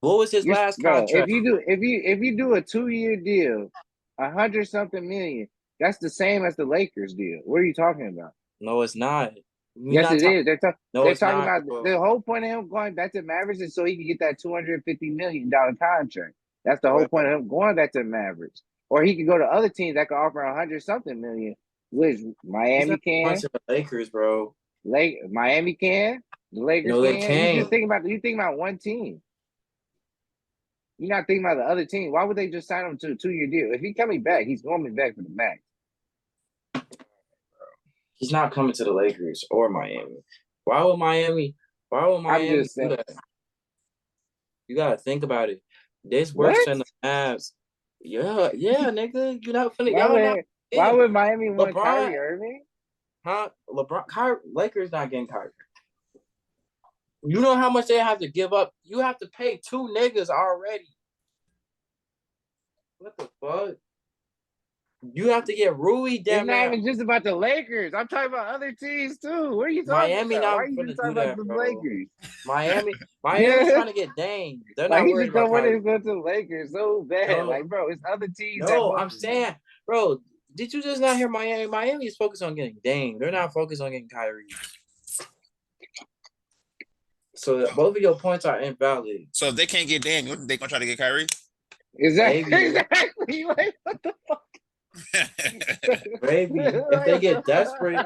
What was his last contract? If you do a 2 year deal, 100-something million, that's the same as the Lakers deal. What are you talking about? No, it's not. Yes, it is. They're talking about bro. The whole point of him going back to Mavericks is so he can get that $250 million contract. That's the whole point of him going back to Mavericks. Or he could go to other teams that can offer 100-something million, which Miami can. The Lakers, bro. Miami can. The Lakers no, they can. can't. You think about one team. You're not thinking about the other team. Why would they just sign him to a 2 year deal? If he's coming back, he's coming back for the max. He's not coming to the Lakers or Miami. Why would Miami do that? You gotta think about it. This works in the Mavs. Yeah, nigga. You're not finna. Why would Miami want Kyrie Irving? Huh? Lakers not getting Kyrie. You know how much they have to give up? You have to pay 2 niggas already. What the fuck? You have to get Rui down. It's not even just about the Lakers. I'm talking about other teams too. What are you talking Miami about? Why are you just talking about the Lakers? Miami's trying to get Dame. They're not worried about Kyrie. Go to the Lakers so bad. No. Like, bro, it's other teams. No, I'm saying, bro, did you just not hear Miami? Miami is focused on getting Dame. They're not focused on getting Kyrie. So both of your points are invalid. So if they can't get Dame, they gonna try to get Kyrie? Exactly. Like, what the fuck? Baby, if they get desperate,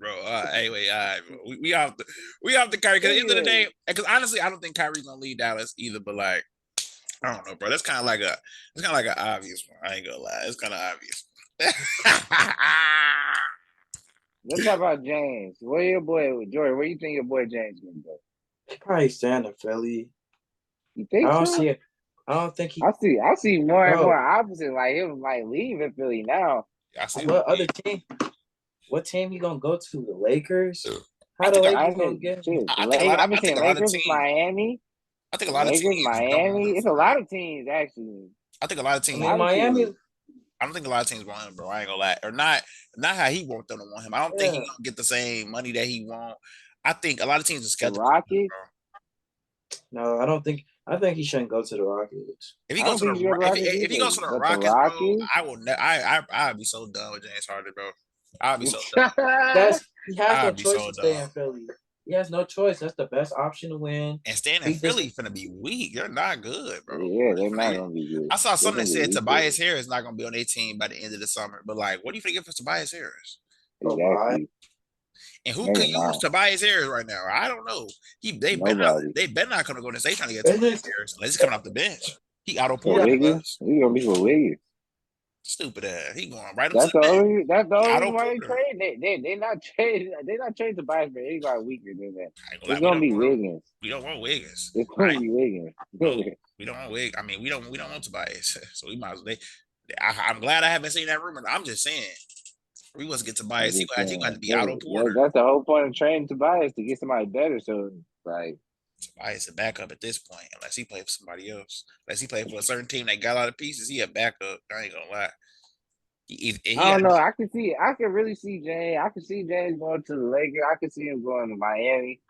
bro. Anyway, we off the Kyrie. Because at the end of the day, because honestly, I don't think Kyrie's gonna leave Dallas either. But like, I don't know, bro. That's kind of like an obvious one. I ain't gonna lie. It's kind of obvious. Let's talk about James. Where your boy Jordan? Where you think your boy James gonna go? He probably staying in Philly. You think I don't so? see it. I don't think he. I see more and Bro. more opposite. Like him, like leaving Philly now. I see What other team? What team he gonna go to? The Lakers? How the think Lakers gonna get him? I've been seeing Lakers, Miami. I think a lot of Lakers, teams Miami. It's a lot of teams actually. I think a lot of I teams. mean, Miami. I don't think a lot of teams want him, bro. I ain't gonna lie, or not how he want them to want him. I don't think he gonna get the same money that he want. I think a lot of teams are skeptical. The Rockets. No, I don't think. I think he shouldn't go to the Rockets. If he goes to the Rockets, if he goes to the Rockets, bro, I will. I'd be so done with James Harden, bro. I'd be so done. He has no choice to stay in Philly. He has no choice. That's the best option to win. And staying in Philly is gonna be weak. You're not good, bro. Yeah, they're not gonna be good. I saw something that said Tobias Harris is not gonna be on their team by the end of the summer. But like, what do you think for Tobias Harris? Exactly. And who could use Tobias Harris right now? I don't know. They better not come to Golden State trying to get Tobias Harris unless he's coming off the bench. He auto ported. He's gonna be for Wiggins. Stupid ass. He going right That's up to the the only. That's the bench. only why they trade. They not trade. They not trade Tobias, but anybody weaker than that. It's gonna be Wiggins. We don't want Wiggins. It's gonna be Wiggins. We don't want Wiggins. I mean, we don't want Tobias. So we might as well. I'm glad I haven't seen that rumor. I'm just saying. We wasn't get Tobias. He got to be auto porter. That's the whole point of trading Tobias, to get somebody better. So like, Tobias a backup at this point, unless he played for somebody else. Unless he played for a certain team that got a lot of pieces, he a backup. I ain't gonna lie. I don't know. I can really see James. I can see James going to the Lakers. I can see him going to Miami.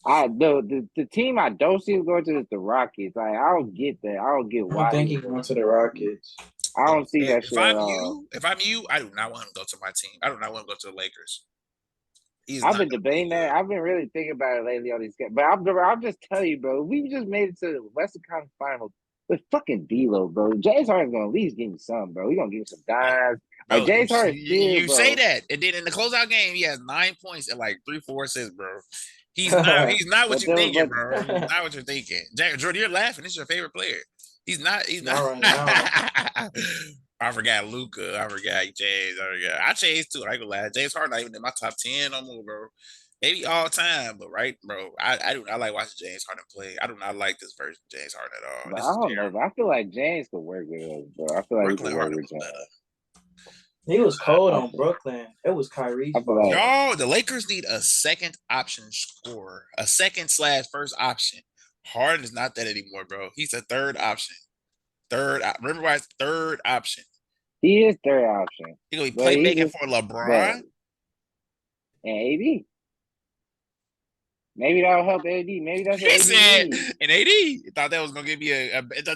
The team I don't see him going to is the Rockets. Like, I don't get that. I don't get why. I think he's going to the Rockets. I don't see that shit. If I'm you, I do not want him to go to my team. I do not want him to go to the Lakers. I've been debating that. I've been really thinking about it lately on these games. But I'm just telling you, bro. We just made it to the Western Conference Finals with fucking D-Lo, bro. James Harden's gonna at least give me some, bro. He's gonna give me some dimes. Like, James Harden, you say that, and then in the closeout game, he has 9 points and like 3-4 assists, bro. He's not what you're thinking, bro. He's not what you're thinking. Jordan, you're laughing. This is your favorite player. He's not. Right now. I forgot Luka. I forgot James. I changed too. I ain't gonna lie. James Harden not even in my top 10 no more, bro. Maybe all time, but right, bro. I do not like watching James Harden play. I do not like this version of James Harden at all. But I don't know, but I feel like James could work with us, bro. I feel like he could work with James. He was cold on Brooklyn. It was Kyrie. Yo, the Lakers need a second option scorer, a second/first option. Harden is not that anymore, bro. He's a third option. Remember why it's third option. He is third option. He gonna be playmaking for LeBron and AD. Maybe that'll help AD. Maybe that's what he AD said. needs. And AD thought that was gonna give me a better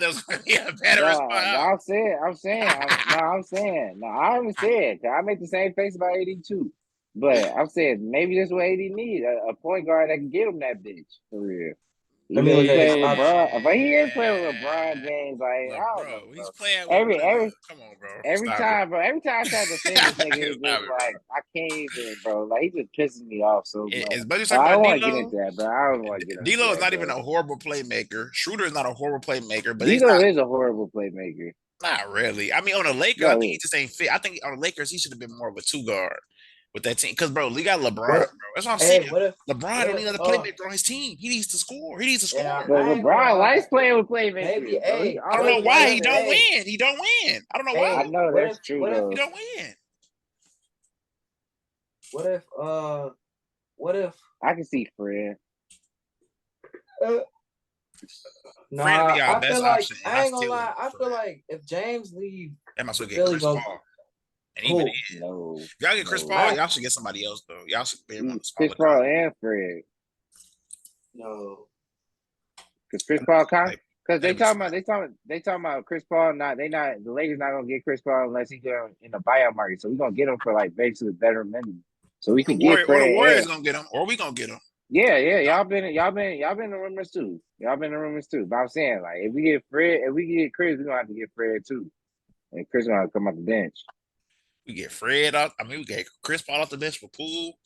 response. I'm saying. No, I haven't said. I make the same face about AD too. But I'm saying maybe that's what AD needs. A point guard that can get him that bitch for real. But he is playing with LeBron James. Like, I don't know, bro. He's playing with come on, bro. Every time I try to defend this nigga, it's just like, I can't even, bro. Like, he just pisses me off so much. I don't want to get into that, bro. I don't want to get into that. D-Lo is not even a horrible playmaker. Schroeder is not a horrible playmaker, but D-Lo is a horrible playmaker. Not really. I mean, on the Lakers, I think he just ain't fit. I think on the Lakers, he should have been more of a 2-guard. With that team, because bro, we got LeBron, bro. That's what I'm saying. LeBron don't need another playmaker on his team. He needs to score. But LeBron likes playing with playmakers. I don't know why he don't win. He don't win. I don't know why. I know that's true. He don't win. What if I can see Fred? Nah, I feel like I ain't gonna lie. I feel like if James leave, that must get Chris Paul. And even if y'all get Chris Paul, y'all should get somebody else though. Y'all should be able to Chris Paul and Fred. No, because Chris Paul because they talking about Chris Paul. The Lakers not gonna get Chris Paul unless he go in the buyout market. So we gonna get him for like basically better money. So we can get Fred. Or the Warriors gonna get him, or we gonna get him. Yeah. Y'all been in the rumors too. But I'm saying, like, if we get Chris, we're gonna have to get Fred too, and Chris gonna come off the bench. We get Fred out. I mean, we get Chris Paul off the bench for Poole.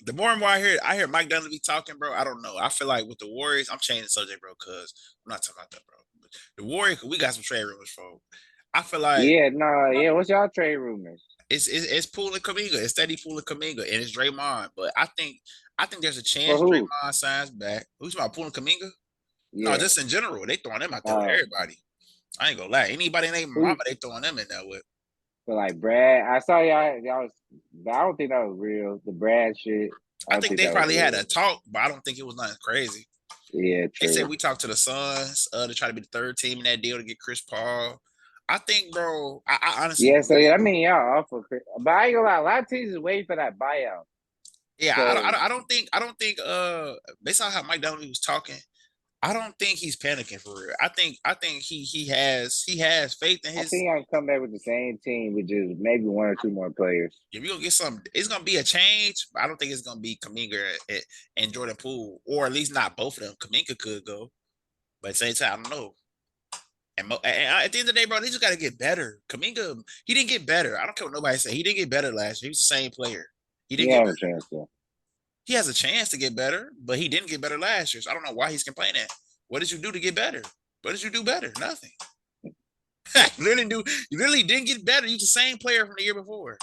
The more and more I hear Mike Dunleavy be talking, bro. I don't know. I feel like with the Warriors, I'm changing the subject, bro, because I'm not talking about that, bro. But the Warriors, we got some trade rumors for. I feel like What's y'all trade rumors? it's Poole and Kuminga. It's steady Poole and Kuminga, and it's Draymond. But I think there's a For chance who? Draymond signs back. Who's about Poole and Kuminga? No, Yeah. just in general, they throwing them out there with everybody. I ain't gonna lie. Anybody named Mama, they throwing them in there with. So like Brad, I saw y'all was, but I don't think that was real. The Brad shit. I think they probably had a talk, but I don't think it was nothing crazy. Yeah, true. They said we talked to the Suns to try to be the third team in that deal to get Chris Paul. I think, bro, I honestly. Yeah, so I mean, y'all offer Chris, but I ain't gonna lie, a lot of teams is waiting for that buyout. Yeah, so, I don't think based on how Mike Dunleavy was talking, I don't think he's panicking for real. I think he has faith in his. I think I can come back with the same team with just maybe one or two more players. If you're gonna get some, it's gonna be a change. But I don't think it's gonna be Kuminga and Jordan Poole, or at least not both of them. Kuminga could go, but at the same time, I don't know. And at the end of the day, bro, they just got to get better. Kuminga, he didn't get better. I don't care what nobody say. He didn't get better last year. He was the same player. He didn't get better. A chance to. He has a chance to get better, but he didn't get better last year. So I don't know why he's complaining. What did you do to get better? What did you do better? Nothing. You literally didn't get better. You're the same player from the year before.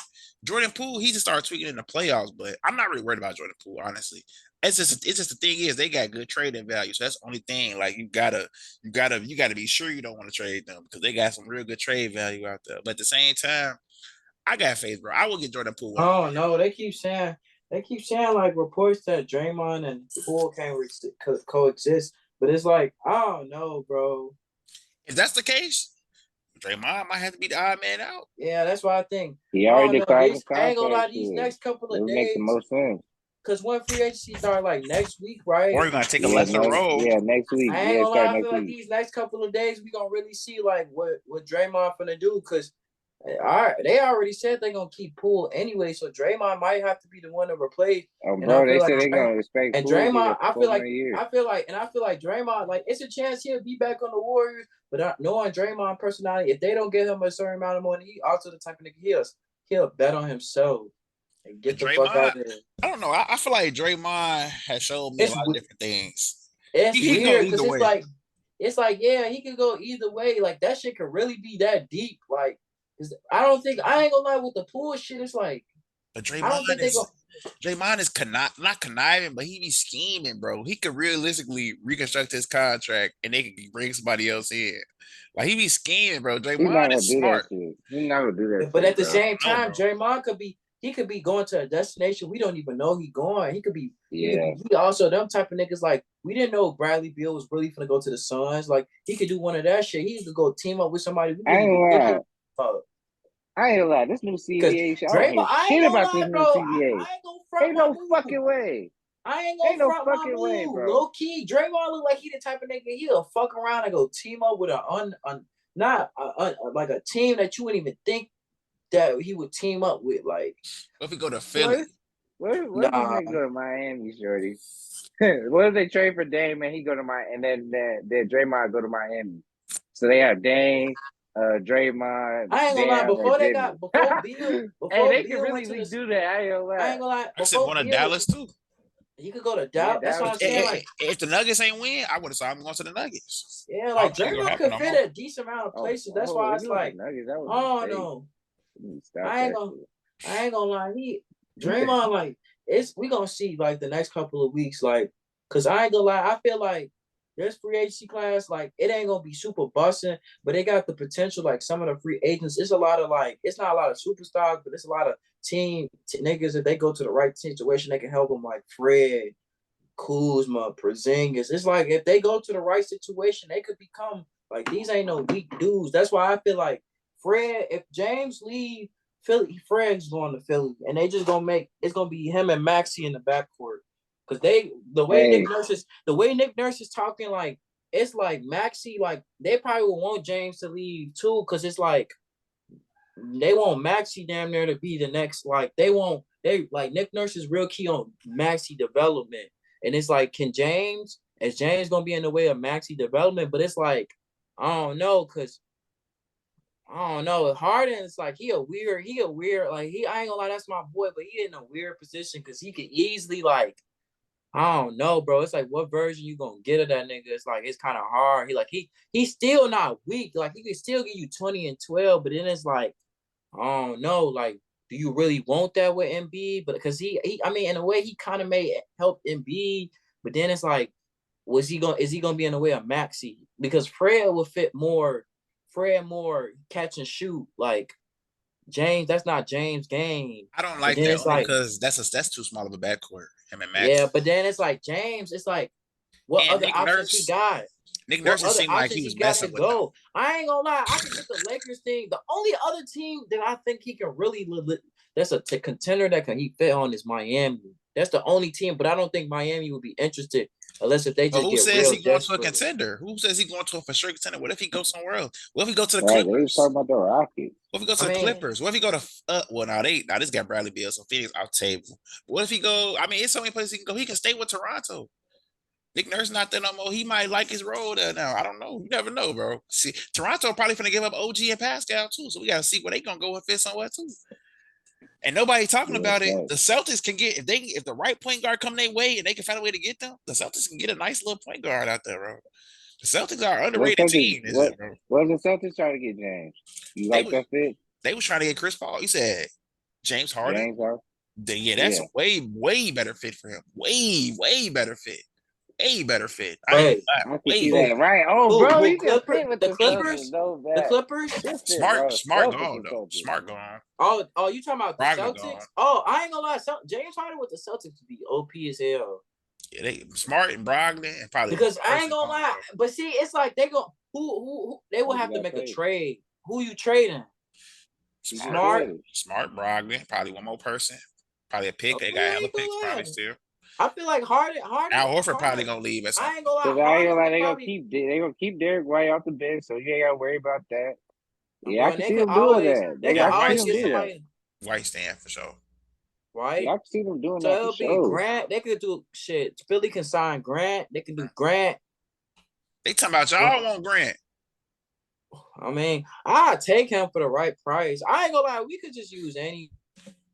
Jordan Poole, he just started tweaking in the playoffs, but I'm not really worried about Jordan Poole, honestly. It's just the thing is they got good trading value. So that's the only thing. Like you gotta be sure you don't want to trade them because they got some real good trade value out there. But at the same time, I got faith, bro. I will get Jordan Poole. Oh no, they keep saying like reports that Draymond and Poole can't coexist. But it's like, I don't know, bro. If that's the case, Draymond might have to be the odd man out. Yeah, that's what I think. He already declared his contract. I ain't gonna lie, these next couple of days. Make the most sense. Because when free agency start like next week, right? Or you're gonna take a lesser road. Yeah, next week. I ain't gonna lie, I feel like these next couple of days we gonna really see like what Draymond finna do. Because they already said they're gonna keep Poole anyway, so Draymond might have to be the one to replace. Oh, bro, they said they're gonna respect. And Draymond, I feel like Draymond, like it's a chance he'll be back on the Warriors. But knowing Draymond personality, if they don't give him a certain amount of money, he also the type of nigga he'll bet on himself and get the fuck out of there. I don't know. I feel like Draymond has showed me a lot of different things. It's weird because it's like yeah, he could go either way. Like that shit could really be that deep. Like. I ain't gonna lie with the Poole shit. It's like, but Draymond is not conniving, but he be scheming, bro. He could realistically reconstruct his contract and they could bring somebody else in. Like he be scheming, bro. Draymond is smart. He's not gonna do that. But at the same time, Draymond could be going to a destination we don't even know he going. He could be. He also them type of niggas like we didn't know Bradley Beal was really gonna go to the Suns. Like he could do one of that shit. He could go team up with somebody. I ain't gonna lie. This new CBA shit. I don't shit about this new CBA. Ain't no fucking way. I ain't gonna front my move. Bro. Low key, Draymond look like he the type of nigga he'll fuck around and go team up with like a team that you wouldn't even think that he would team up with. Like, what if we go to Philly? What if they go to Miami, Shorty? What if they trade for Dame and he go to Miami, and then Draymond go to Miami? So they have Dame. Draymond. I ain't gonna lie. Before Beal, they can really do that. I ain't gonna lie. I said one of Dallas too. He could go to Dallas. That's what I'm saying. Like, if the Nuggets ain't win, I would have said I'm going to the Nuggets. Yeah, like Draymond could fit a decent amount of places. That's why it's like, oh no, I ain't gonna lie. Draymond like we gonna see like the next couple of weeks, like, cause I ain't gonna lie. I feel like. This free agency class, like, it ain't gonna be super busting, but they got the potential. Like some of the free agents, it's a lot of it's not a lot of superstars, but it's a lot of team niggas. If they go to the right situation, they can help them. Like Fred, Kuzma, Porzingis. It's like if they go to the right situation, they could become like these ain't no weak dudes. That's why I feel like Fred. If James leave Philly, Fred's going to Philly, and they just it's gonna be him and Maxey in the backcourt. Cause the way Nick Nurse is talking, like it's like Maxey, like they probably will want James to leave too, cause it's like they want Maxey damn near to be the next, like they like Nick Nurse is real key on Maxey development, and it's like is James gonna be in the way of Maxey development? But it's like I don't know, cause I don't know. Harden's like he a weird, like I ain't gonna lie, that's my boy, but he in a weird position because he could easily like, I don't know, bro. It's like what version you gonna get of that nigga? It's like it's kind of hard. He's still not weak. Like he can still give you 20 and 12, but then it's like, I don't know, like, do you really want that with Embiid? But because he I mean, in a way, he kind of may help Embiid, but then it's like, is he gonna be in the way of Maxey? Because Fred will fit more. Fred more catch and shoot like James. That's not James' game. I don't But like then that it's only like, because that's too small of a backcourt. Him and yeah, Max but then it's like James. It's like, what and other Nick options he Nurse. got? Nick What Nurse it other seemed like he options he was got to messing with them. go? I ain't gonna lie. I can get the Lakers thing. The only other team that I think he can really that's a contender that he fit on is Miami. That's the only team, but I don't think Miami would be interested unless if they But just who get says real he going to a desperate. contender? Who says he going to a for sure contender? What if he goes somewhere else? What if he go to the Right, they was Clippers? talking about the Rockets. What if he go to I the mean, Clippers? What if he go to now this got Bradley Beal, so Phoenix off table. What if he go? I mean, it's so many places he can go. He can stay with Toronto. Nick Nurse not there no more. He might like his role there now. I don't know. You never know, bro. See, Toronto probably finna give up OG and Pascal too. So we gotta see where they gonna go and fit somewhere too. And nobody talking Yeah, about it. exactly. The Celtics can get if the right point guard come their way and they can find a way to get them. The Celtics can get a nice little point guard out there, bro. The Celtics are an underrated team, is it, bro? What the Celtics trying to get James? You They like was that fit? they was trying to get Chris Paul. You said James Harden. James Harden? Yeah, that's Yeah. a way better fit for him. Way better fit. Way better fit. I ain't right. gonna lie. I can see Way that. Right. Oh, bro, he can fit with The the Celtics Clippers, so the bad. Clippers. He'll fit well. smart Celtics gone and though. Celtics. Smart gone. Oh, you talking about the Brogdon Celtics? gone. Oh, I ain't gonna lie. James Harden with the Celtics would be OP as hell. Yeah, they Smart and Brogdon and probably Because I ain't person gonna gone, lie, bro. but see, it's like they go who they will Who have to got make a paid? trade. Who you trading? He Smart. Smart Brogdon, probably one more person. Probably a pick. They Okay, got I hella ain't gonna picks probably lie. still. I feel like Harden. Al Horford probably gonna leave at some I ain't point. gonna Cause lie. I ain't gonna lie, Harden they probably. gonna keep Derek White off the bench, so you ain't gotta worry about that. Yeah, I Bro, can see them doing that. they could Yeah, I can see always them get do that. White stand for sure. Yeah, right. I can see them doing So that for it'll be sure. Grant. They could do shit. Philly can sign Grant. They can do Grant. They talking about y'all want Grant. I mean, I take him for the right price. I ain't gonna lie. We could just use any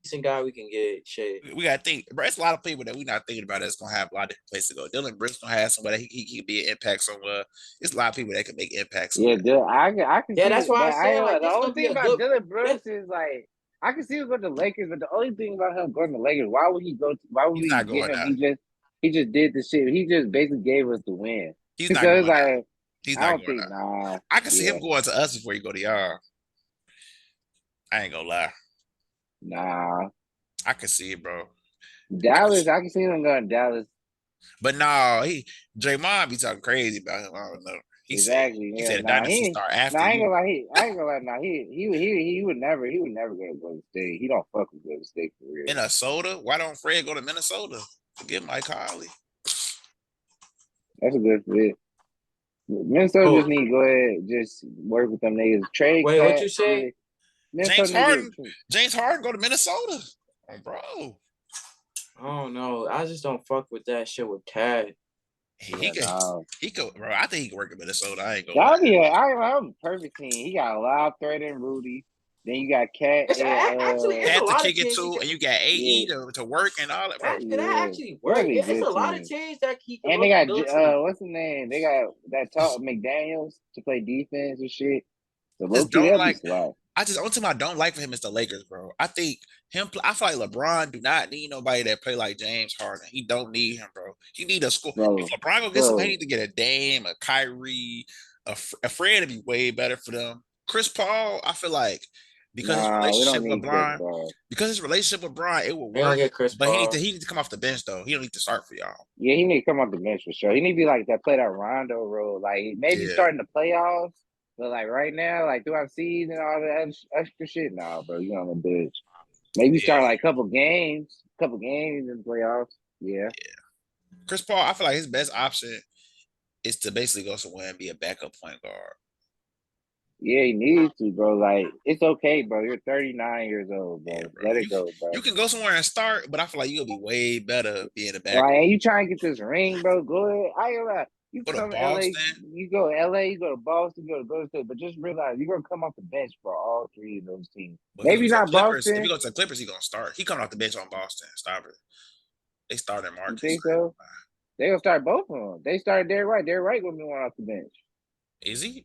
decent guy we can get. Shit. We gotta think, bro. It's a lot of people that we not thinking about that's gonna have a lot of different places to go. Dylan Brooks gonna have somewhere that he could be an impact somewhere. It's a lot of people that can make impacts Yeah, somewhere. I can Yeah, see that's it, why but I I said ain't like the this only gonna be thing a about good. Dylan Brooks is like I can see him going to Lakers, but the only thing about him going to Lakers, why would he go? Why would He's we not get going him? there. He just did the shit. He just basically gave us the win. He's So not it's going there. like He's I not don't going think there. nah. I can see Yeah, him going to us before you go to y'all. I ain't gonna lie. nah. I can see it, bro. Dallas, I can see him going to Dallas. But no, Draymond be talking crazy about him. I don't know. Exactly. He Yeah. said the dynasty start Nah. after I ain't you. gonna lie. I ain't gonna lie. Nah. He would never go to Golden State. He don't fuck with Golden State for real. Minnesota? Why don't Fred go to Minnesota? Forget Mike Conley. That's a good fit. Minnesota Oh, just need to go ahead, just work with them niggas. Trade wait, what cat. you say? Yeah. Minnesota James need Harden. to. James Harden go to Minnesota. Oh, bro. I don't know. I just don't fuck with that shit with Cat. He Yeah, could, no. bro. I think he could work in Minnesota. I ain't gonna lie. That'll be a perfect team. He got a loud threat in Rudy. Then you got Cat It's a Had to lot of kick it teams. too, and you got AE yeah, to work and all that, bro. That yeah. actually That'll work. be a It's good a lot of team. teams that he can And they got go to. what's his name? They got that talk McDaniels to play defense and shit. So Just low key, don't that'll be like. slap. Only team I don't like for him is the Lakers, bro. I think him. I feel like LeBron do not need nobody that play like James Harden. He don't need him, bro. He need a score. If Bro, LeBron go get somebody, he bro. need to get a Dame, a Kyrie, a Fred to be way better for them. Chris Paul, I feel like because his Nah, we don't relationship with need Chris LeBron, Paul. it will They don't work. get Chris But Paul. he need to come off the bench though. He don't need to start for y'all. Yeah, he need to come off the bench for sure. He need to be like that, play that Rondo role. Like maybe Yeah, starting the playoffs, but like right now, like throughout season and all that extra shit. Nah, bro, you on the bench. Maybe start yeah. like a couple games in the playoffs. Yeah. Chris Paul, I feel like his best option is to basically go somewhere and be a backup point guard. Yeah, he needs to, bro. Like, it's okay, bro. You're 39 years old, bro. Yeah, bro. Let it go, bro. You can go somewhere and start, but I feel like you'll be way better being a backup. Like, and you trying to get this ring, bro? Go ahead. I ain't gonna lie. You Go to come to LA, Boston. you go to LA, you go to Boston, you go to Golden State, but just realize you're gonna come off the bench for all three of those teams. Because Maybe we said not Clippers. If Boston. you go to the Clippers, he gonna start. He coming off the bench on Boston. Stop it. They started You Marcus. think so? They gonna start both of them. They started Derrick White. Derrick White gonna be one off the bench. Is he?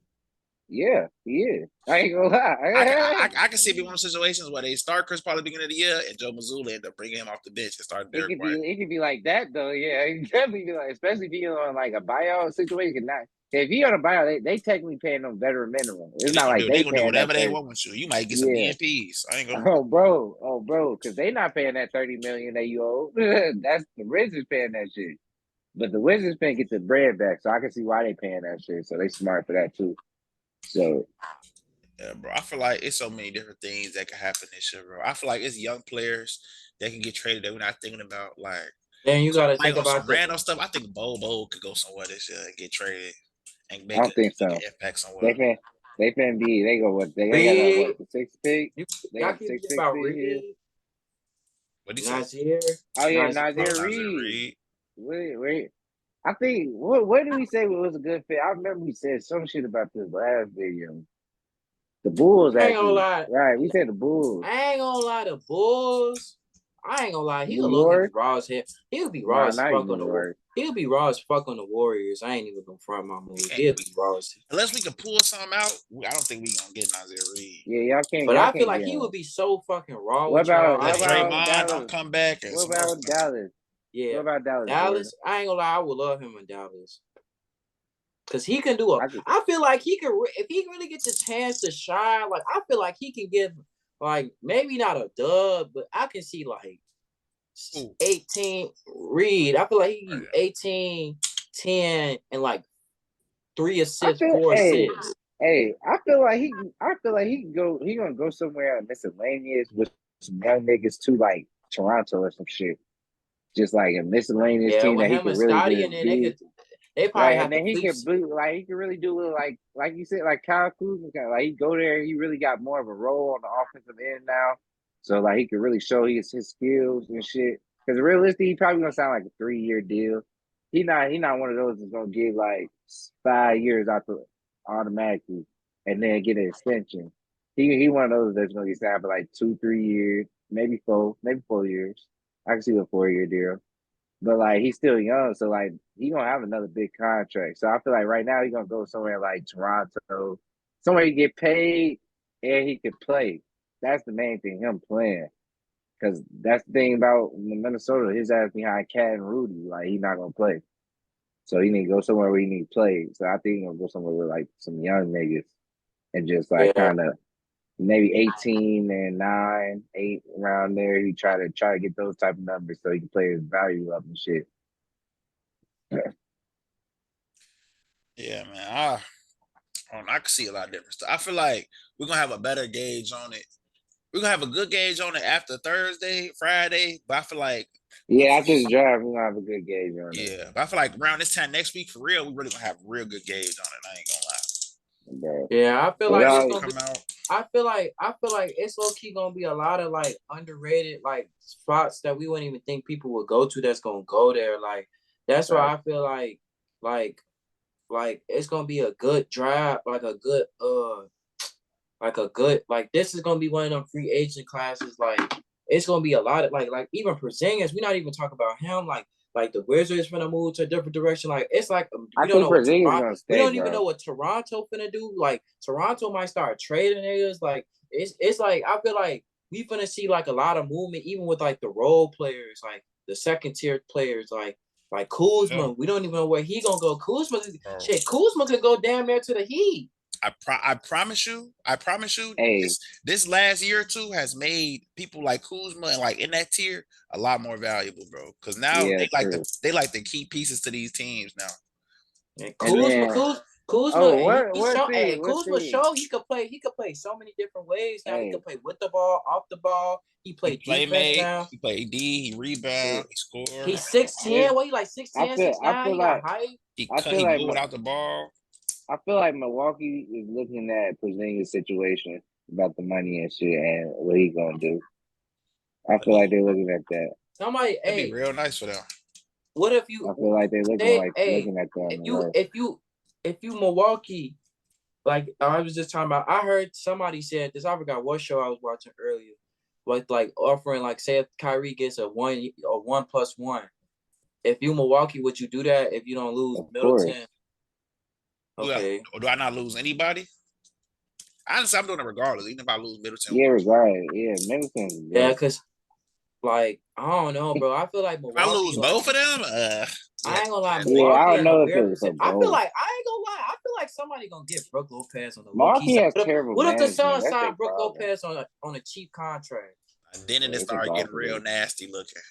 Yeah, he is. I ain't gonna lie. I can see it be one of those situations where they start Chris Paul at the beginning of the year and Joe Mazzulla end up bringing him off the bench and start Derrick White. It could be like that though. Yeah, it could definitely be like, especially if he's on like a buyout situation. Not if he on a buyout, they technically paying them veteran minimum. It's not like They they gonna do paying that whatever they 30. want with you. You might get some Yeah. DMPs. I ain't gonna. Oh, bro, because they not paying that $30 million that you owe. That's the Wizards paying that shit. But the Wizards paying get the bread back, so I can see why they paying that shit. So they smart for that too. So Yeah, bro. I feel like it's so many different things that can happen this year, bro. I feel like it's young players that can get traded that we're not thinking about. Like, Then you gotta like think on some about the random stuff. I think Bobo could go somewhere this year and get traded and I don't think make so. an impact somewhere. They finna be. They go what they got Reed. the 6th pick. They Y'all got the keep 6th thinking pick about this year. Reed, What he say? Nazir. Oh yeah, Nazir. Nazir Reed. Wait. I think what did we say was a good fit? I remember we said some shit about this last video. The Bulls I ain't gonna actually, lie. right? We said the Bulls. I ain't gonna lie, the Bulls. I ain't gonna lie. New He'll York? be raw as hell. He'll be raw Nah, as not fuck even on New the York. He'll be raw as fuck on the Warriors. I ain't even gonna front my move. He'll be raw as Unless we can pull something out, I don't think we gonna get Nazir Reed. Yeah, y'all can't. But Y'all I feel can't like get he him. would be so fucking raw What with y'all. Unless about Draymond don't Dallas? come back and What some else about Dallas? Yeah. What about Dallas? Dallas, Jordan? I ain't gonna lie, I would love him in Dallas. Cause he can do I could- I feel like he can if he really gets a chance to shine, like I feel like he can give like maybe not a dub, but I can see like 18 Reed. I feel like he can 18, 10, and like 3 assists, 4 assists. Hey, I feel like he can go. He gonna go somewhere miscellaneous with some young niggas too, like Toronto or some shit. Just like a miscellaneous team with that he him could and really Scotty, just and then be. they probably Right, have and then to he could be like he could really do it like you said, like Kyle Kuzma. Like he go there, he really got more of a role on the offensive end now. So like he could really show his skills and shit. Because realistically, he probably gonna sound like a 3-year deal. He not one of those that's gonna give like 5 years out the automatically and then get an extension. He one of those that's gonna get signed for like 2-3 years, maybe 4 years. I can see a 4-year deal. But like he's still young, so like he gonna have another big contract. So I feel like right now he's gonna go somewhere like Toronto, somewhere he get paid and he can play. That's the main thing, him playing. Cause that's the thing about Minnesota, his ass behind Cat and Rudy, like he's not gonna play. So he need to go somewhere where he need to play. So I think he's gonna go somewhere with like some young niggas and just like kind of maybe 18 and 9, 8 around there. He try to get those type of numbers so he can play his value up and shit. Yeah, man. I can see a lot of different stuff. I feel like we're gonna have a better gauge on it. We're gonna have a good gauge on it after Thursday, Friday. But I feel like after the draft, we're gonna have a good gauge on it. Yeah, but I feel like around this time next week, for real, we really gonna have a real good gauge on it. I ain't gonna lie. Bro. Yeah, I feel like it's gonna come out. I feel like it's low key gonna be a lot of like underrated like spots that we wouldn't even think people would go to that's gonna go there. Like that's why I feel like it's gonna be a good draft, like this is gonna be one of them free agent classes. Like it's gonna be a lot of like even Porzingis. We're not even talking about him. Like the Wizards finna move to a different direction. Like it's like I think Porzingis is gonna stay. We don't even know what Toronto finna do. Like Toronto might start trading niggas. Like it's like I feel like we finna see like a lot of movement, even with like the role players, like the second tier players, like Kuzma. Yeah. We don't even know where he gonna go. Kuzma could go damn near to the Heat. I promise you, hey. this last year or two has made people like Kuzma and like in that tier a lot more valuable, bro. Because now they like the key pieces to these teams now. And Kuzma, Kuzma show he could play so many different ways now. He could play with the ball, off the ball. He played defense now. He played D. He rebound. He scored. He's 6'10". What he like 6'10", 6'9"? He got height. He moved without the ball. I feel like Milwaukee is looking at Porzingis' situation about the money and shit and what he gonna do. I feel like they're looking at that. That'd be real nice for them. what if you I feel like they're looking say, like hey, looking at that. if you Milwaukee, like I was just talking about, I heard somebody said this. I forgot what show I was watching earlier, but like offering, like, say if Kyrie gets a 1+1, if you Milwaukee, would you do that if you don't lose Of Middleton? course. Okay. Do I not lose anybody? Honestly, I'm doing it regardless, even if I lose Middleton. Yeah, regardless. Yeah, Middleton. Yeah, because like I don't know, bro. I feel like If I Milwaukee. lose Like, both of them, I ain't gonna lie, Yeah, I Milwaukee don't in know a if weird it's for position. I feel both. like I ain't gonna lie. I feel like somebody gonna get Brook Lopez on the low key Milwaukee side. has terrible What if the management. Suns That's their sign Brook problem. Lopez on a cheap contract? then it Yeah, started it's getting real awful. nasty looking.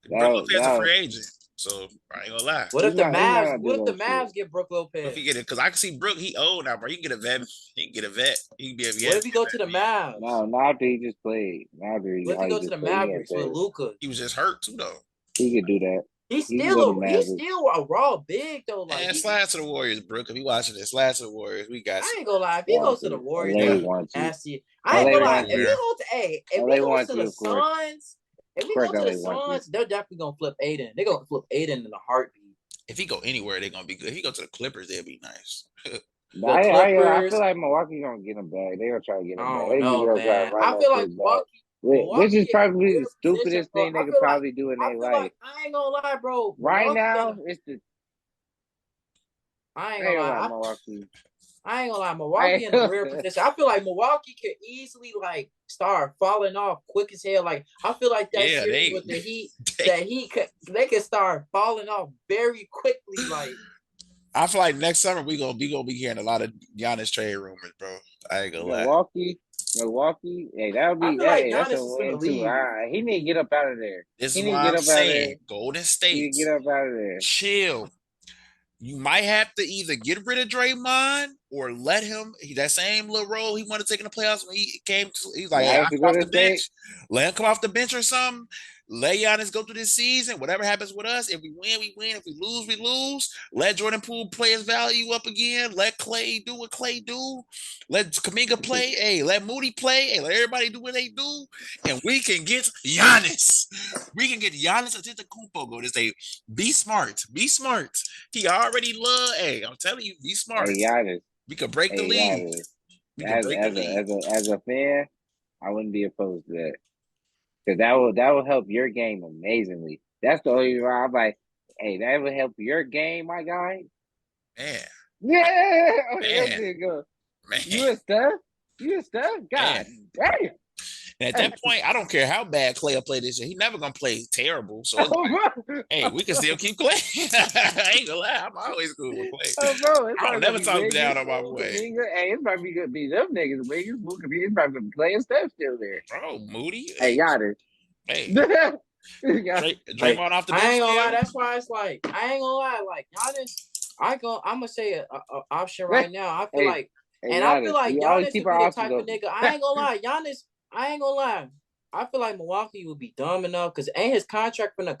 Brook That Lopez a free agent, so I ain't gonna lie. What if he's not gonna What do if the that shit. Mavs get Brook Lopez? If he get it, because I can see Brook, he old now, bro. He can get a vet. He can get a vet. He can be a vet. What if he go to the Mavs? No, not after he just played. Not after he, What if he go to the Mavericks with Luka? He was just hurt too, though. He could do that. He's He can go to still Mavericks. a raw big though. Like And slide to the Warriors, Brook. If you watching this, slide to the Warriors. We got I you. ain't gonna lie. If he goes to the Warriors, LA that'd be wants you. nasty. I ain't LA gonna lie. wants If he you. goes to if LA he goes wants to you, the of course. Suns, if he Of course goes to the LA wants you. Suns, they're definitely gonna flip Aiden. They're gonna flip Aiden in a heartbeat. If he go anywhere, they're gonna be good. If he go to the Clippers, they'll be nice. I Clippers. feel like Milwaukee gonna get him back. They gonna try to get him I back. don't They know, gonna try man. to run I that feel like shit back. Milwaukee Which is in a probably weird the stupidest position, bro. thing they I could feel probably do in I their feel life. like I ain't gonna lie, bro. Right Milwaukee now, got it's the I ain't I ain't gonna gonna lie. lie, Milwaukee. I ain't gonna lie, Milwaukee in a weird position. I feel like Milwaukee could easily like start falling off quick as hell. Like I feel like that Yeah, series with the Heat, they could start falling off very quickly. Like I feel like next summer we gonna be hearing a lot of Giannis trade rumors, bro. I ain't gonna lie. Milwaukee. Hey, that'll I be feel like that's Giannis a is gonna win too. leave. He need to get up out of there. This He is need to why get I'm up out of there. saying Golden He State. need to get up out of there. Chill. You might have to either get rid of Draymond or let him. That same little role he wanted to take in the playoffs when he came to. He's like, hey, Giannis I to come go off to the State? bench. Let him come off the bench or something. Let Giannis go through this season. Whatever happens with us, if we win, we win. If we lose, we lose. Let Jordan Poole play his value up again. Let Clay do what Clay do. Let Kuminga play. Hey, let Moody play. Hey, let everybody do what they do. And we can get Giannis. We can get Giannis Antetokounmpo. Go to say, be smart. Be smart. He already love. Hey, I'm telling you, be smart. Hey, Giannis. We could break the Hey, lead. Giannis. We could break the lead. As a fan, I wouldn't be opposed to that. Because that will help your game amazingly. That's the only reason why I'm like, hey, that will help your game, my guy. Man. Yeah. Man. Go. Man. You a Steph? God damn. And at that point, I don't care how bad Clay will play this year. He never gonna play terrible. So it's like, hey, we can still keep Clay. I ain't gonna lie, I'm always cool with Clay. Bro, I don't never talk down on my boy. Hey, it's probably gonna be them niggas. It's probably gonna be playing Steph still there. Bro, Moody. Hey, Giannis. Hey. Draymond off the bench. I ain't gonna lie. That's why it's like I ain't gonna lie. Like Giannis, I'm gonna say a option right now. I feel like, and I feel like Giannis would be the type of nigga. I ain't gonna lie, Giannis. I ain't gonna lie. I feel like Milwaukee would be dumb enough because ain't his contract gonna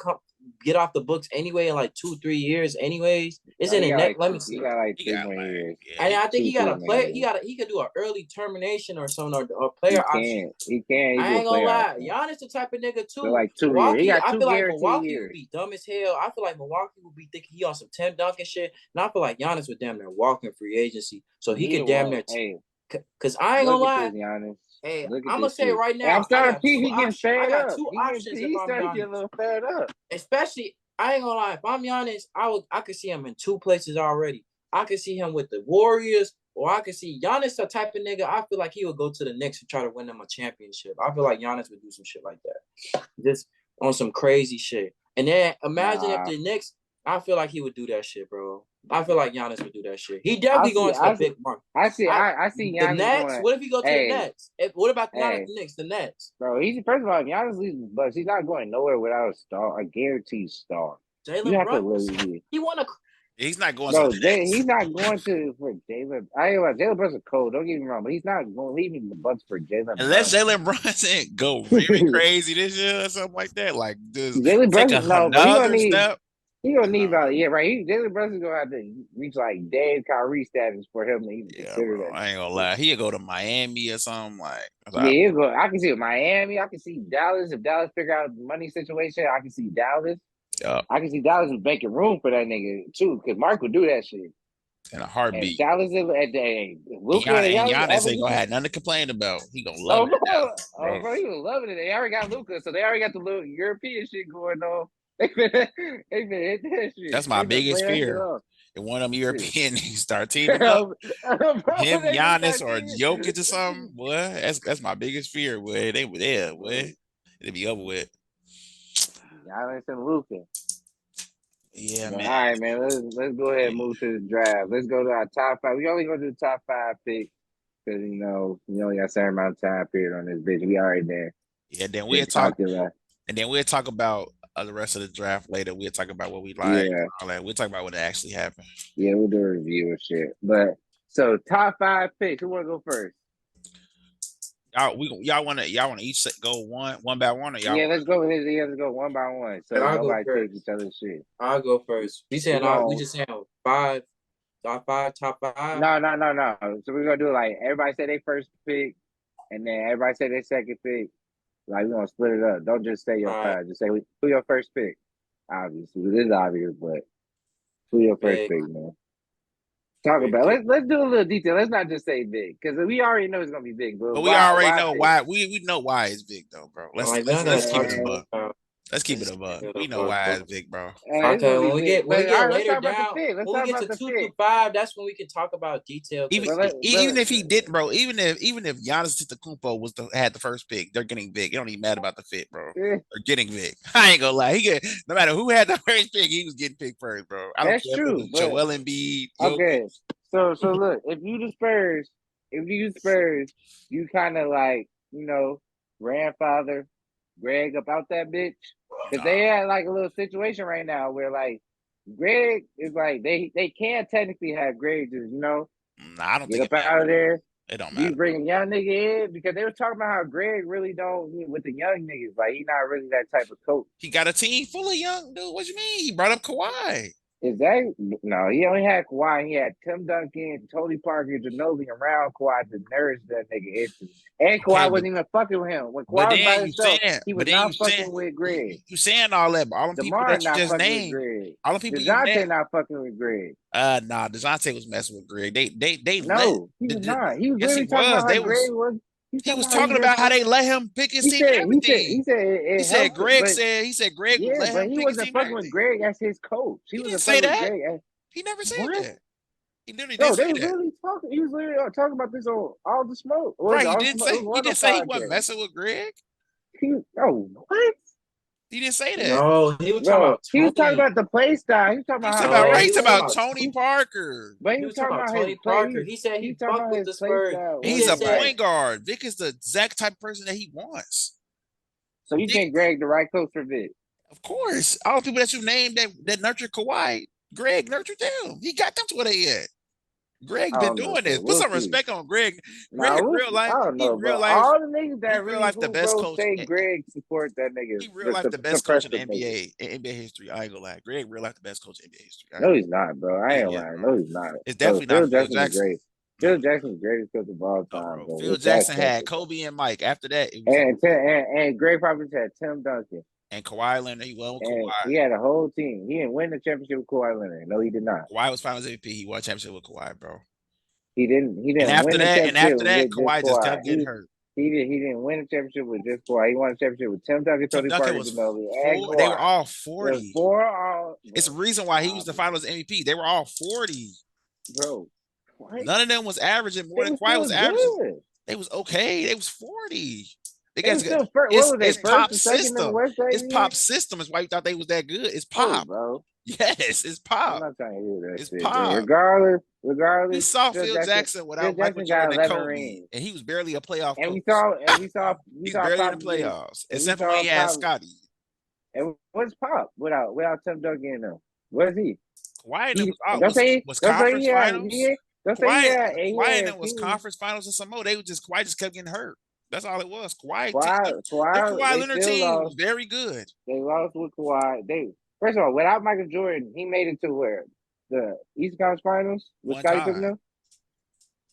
get off the books anyway in like 2-3 years. Anyways, isn't it? Let me see. He got like 3 more years. And I think he got to play. He could do an early termination or something or player option. He can. I ain't gonna lie. Giannis the type of nigga too. For like 2 Milwaukee, years. I feel like Milwaukee would be dumb as hell. I feel like Milwaukee would be thinking he on some Tim Duncan shit. And I feel like Giannis would damn near walk in free agency. So he could damn near. Because I ain't gonna lie. Hey, I'm gonna say right now. I'm starting to see he getting fed I got up. 2 options. He's starting to get a little fed up. Especially, I ain't gonna lie. If I'm Giannis, I could see him in 2 places already. I could see him with the Warriors, or I could see Giannis the type of nigga. I feel like he would go to the Knicks and try to win them a championship. I feel like Giannis would do some shit like that, just on some crazy shit. And then imagine if the Knicks. I feel like he would do that shit, bro. I feel like Giannis would do that shit. He definitely going to the big market. I see Giannis the Nets. Going, what if he go to the Nets? What about not the Knicks? The Nets, bro. First of all, Giannis leaves the Bucks. He's not going nowhere without a guaranteed star. Jalen Brunson. He won a. He's not going. No, he's not going to for Jalen. I ain't like Jalen Brunson's cold. Don't get me wrong, but he's not going leaving the Bucks for Jalen. Unless Jalen Brunson go really crazy this year or something like that, like just Jalen Brunson. No, but step. He gonna need about right. Jalen Brunson's gonna have to reach like Dave Kyrie status for him to even consider that. I ain't gonna lie, he'll go to Miami or something like. He'll go. I can see Miami. I can see Dallas if Dallas figure out the money situation. I can see Dallas. Yeah, I can see Dallas is making room for that nigga too, because Mark would do that shit. in a And heartbeat. Dallas is at the And, Luka and Giannis ever ain't gonna Luka. have nothing to complain about. He gonna love Oh it in bro, Dallas, oh bro. bro, he was loving it. They already got Luka, so they already got the little European shit going on. They been hit that shit. That's my They been biggest playing that shit fear. off. If one of them Shit. European niggas start teaming up, Bro, him, they been Giannis, start or seeing. Jokic or something, boy, that's my biggest fear. Boy, they were there, boy. It'll be over with. Giannis and Luka. Yeah, But all man. right, man. Let's go ahead and move to the draft. Let's go to our top five. We only go to the top five picks because we only got a certain amount of time period on this bitch. We already there. Yeah, then Been we'll talk, talking about. and then we'll talk about the rest of the draft later. We'll talk about what we like, Yeah, all that. We'll talk about what actually happened. yeah. We'll do a review of shit. But so top five picks. Who want to go first? Y'all wanna each go one by one, or y'all? Yeah, let's go. Yeah, let's go one by one. So I'll go nobody first. takes each other's shit. I'll go first. We just saying five, top five. No. So we're gonna do like everybody say their first pick, and then everybody say their second pick. Like we're gonna split it up. Don't just say your All right. five. Just say who your first pick. Obviously, it is obvious, but who your first Big. pick, man? Talk Big about. pick. Let's do a little detail. Let's not just say big because we already know it's gonna be big. But But we already know big? why. We know why it's big though, bro. Let's keep it a buck. Let's keep it a buck. We know why it's big, bro. Okay, when we get later let's down, when when we get to 2 through 5, that's when we can talk about detail. Even if he didn't, bro. Even if Giannis Antetokounmpo had the first pick, they're getting big. It don't even matter about the fit, bro. They're getting big. I ain't gonna lie. No matter who had the first pick, he was getting picked first, bro. I don't That's care true, if it was Joel Embiid. Okay, so look, if you Spurs, you kind of like grandfather Greg about that bitch because they had like a little situation right now where like Greg is like they can't technically have Greg just I don't get think up out of there. It don't matter. You bring a young nigga in because they were talking about how Greg really don't with the young niggas. Like he not really that type of coach. He got a team full of young dude. What you mean? He brought up Kawhi. Is that no? He only had Kawhi. He had Tim Duncan, Tony Parker, Ginobili around Kawhi to nourish that nigga instantly. And Kawhi wasn't even fucking with him when Kawhi was by himself. He was not fucking with Greg. You saying all that, but all the people that you just named, all the people DeJounte not fucking with Greg. Nah, DeJounte was messing with Greg. No, he was not. He was literally talking about how Greg was. He was talking about how they let him pick his team and everything. He said Greg would let him pick his team. He wasn't fucking with Greg as his coach. He didn't say that. He never said that. He literally didn't say that. Literally talking. He was literally talking about this on All the Smoke. Right, he didn't say he wasn't messing with Greg. What? He didn't say that. No, he was talking about Tony. He was talking about the play style. He was talking about Tony Parker. But he was talking about Tony Parker. He said he fucked with the Spurs. He's a point guard. Vic is the exact type of person that he wants. So you think Greg the right coach for Vic? Of course. All the people that you named that nurtured Kawhi, Greg nurtured them. He got them to where they at. Greg been doing this. Put some respect on Greg. Greg, real life. I don't know, real life. All the niggas that real life, the best coach. Say Greg support that nigga. He real life the best coach in the NBA in NBA history. I ain't gonna lie. Greg real life the best coach in NBA history. No, he's not, bro. I ain't lying. No, he's not. It's definitely not Phil Jackson. Great. Phil Jackson's greatest coach of all time. Bro. Phil Jackson had Kobe and Mike. After that, and Greg Popovich had Tim Duncan. And Kawhi Leonard, he won with Kawhi. He had a whole team. He didn't win the championship with Kawhi Leonard. No, he did not. Kawhi was Finals MVP. He won a championship with Kawhi, bro. He didn't. And after that, Kawhi just kept getting hurt. He didn't win a championship with just Kawhi. He won a championship with Tim Duncan, Tony Parker, Ginobili. They were all 40. All. It's the reason why he was the Finals MVP. They were all 40. Bro. None of them was averaging more than Kawhi was averaging. They was okay. They was 40. It's Pop system. It's Pop system. Is why you thought they was that good. It's Pop, bro. Yes, it's Pop. I'm not trying to hear that. It's shit, Pop. Man. Regardless. We saw Phil Jackson without Michael Jordan and Kobe, rings. and he was barely a playoff. And we saw he's barely in the playoffs, except for when he had Scotty. And what's Pop without Tim Duncan in them? What is he? Kawhi was conference finals. Kawhi was conference finals and some more. Kawhi just kept getting hurt. That's all it was. Kawhi Leonard team was very good. They lost with Kawhi. First of all, without Michael Jordan, he made it to where? The East Conference Finals with Scottie Pippen.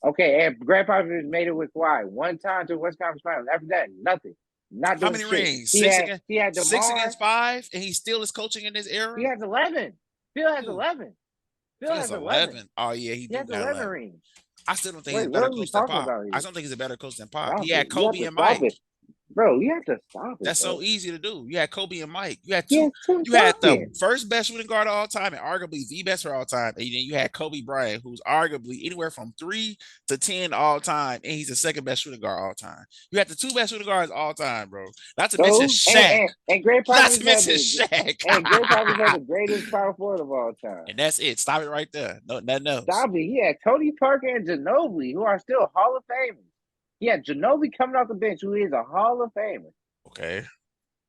Okay, and Greg Popovich made it with Kawhi one time to West Conference Finals. After that, nothing. Not How doing many shit. rings? He had Six DeMar. against 5, and he still is coaching in this era. He has 11. Phil has Ooh. 11. Phil Phil has is 11. Oh yeah, he He do has got 11 11. rings. I still don't think he's a Wait, better what are we coach than talking Pop. about I here? still think he's a better coach than Pop. Stop He had it. You have Kobe to and stop Mike. it. Bro, you have to stop it. That's bro. so easy to do. You had Kobe and Mike. You had He two. has Tim You had the Duncan. first best shooting guard of all time and arguably the best of all time. And then you had Kobe Bryant, who's arguably anywhere from 3 to 10 all time, and he's the second best shooting guard all time. You had the 2 best shooting guards all time, bro. Not to mention Shaq. And Greg Not Popovich to mention Shaq. and Greg Popovich had the greatest power forward of all time. And that's it. Stop it right there. No, nothing else. Stop it. He had Tony Parker and Ginobili, who are still Hall of Famers. He had Ginobili coming off the bench, who is a Hall of Famer. Okay.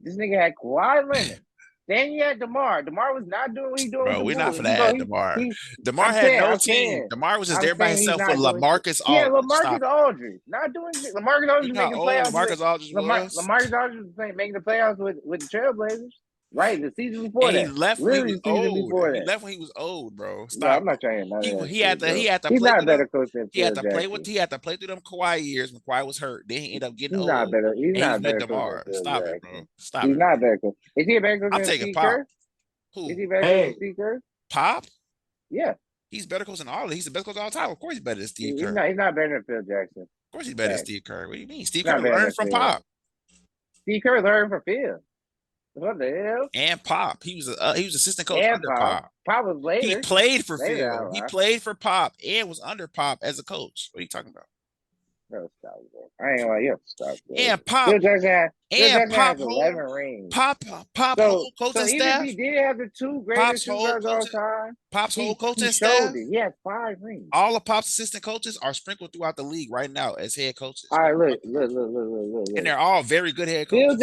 This nigga had Kawhi Leonard. Then you had DeMar. DeMar was not doing what he doing. Bro, with we're the not Bulls. for that, DeMar. DeMar had no team. DeMar was just there by himself with LaMarcus Aldridge. Yeah, LaMarcus Aldridge. Not doing shit. LaMarcus Aldridge You know how making old playoffs. LaMarcus Aldridge was? LaMarcus Aldridge was making the playoffs with the Trailblazers. Right, the season before And that. he left when he was old. He left when he was old, bro. Stop. No, I'm not trying to hear none of that. He had to He's play not a through better coach than he had to Phil play Jackson. with he had to play through them Kawhi years when Kawhi was hurt. Then he ended up getting He's old. not better. He's not a better coach DeMar. than Phil Stop Jackson. it, bro. Stop He's it. not a better coach. Is he a better coach I'm than taking Steve Pop. Kerr? Who? Is he better coach than Steve Kerr? Pop? Yeah. He's better coach than all. He's the best coach of all time. Of course he's better than Steve Kerr. He's not better than Phil Jackson. Of course he's better than Steve Kerr. What do you mean? Steve Not Kerr better learned than from Phil. Pop. Steve Kerr learned from Phil. What the hell? And Pop. He was assistant coach And under Pop. Pop was later. He played for Later, Phil. He played for Pop and was under Pop as a coach. What are you talking about? No, stop, bro. I ain't like you have to stop. Bro. And Pop. Phil Jackson has Pop 11 rings. Pop whole coaching even staff. if he did have the 2 greatest shooters all time, Pop's whole coaching he staff. showed it. He has 5 rings. All of Pop's assistant coaches are sprinkled throughout the league right now as head coaches. All right, look. And they're all very good head coaches.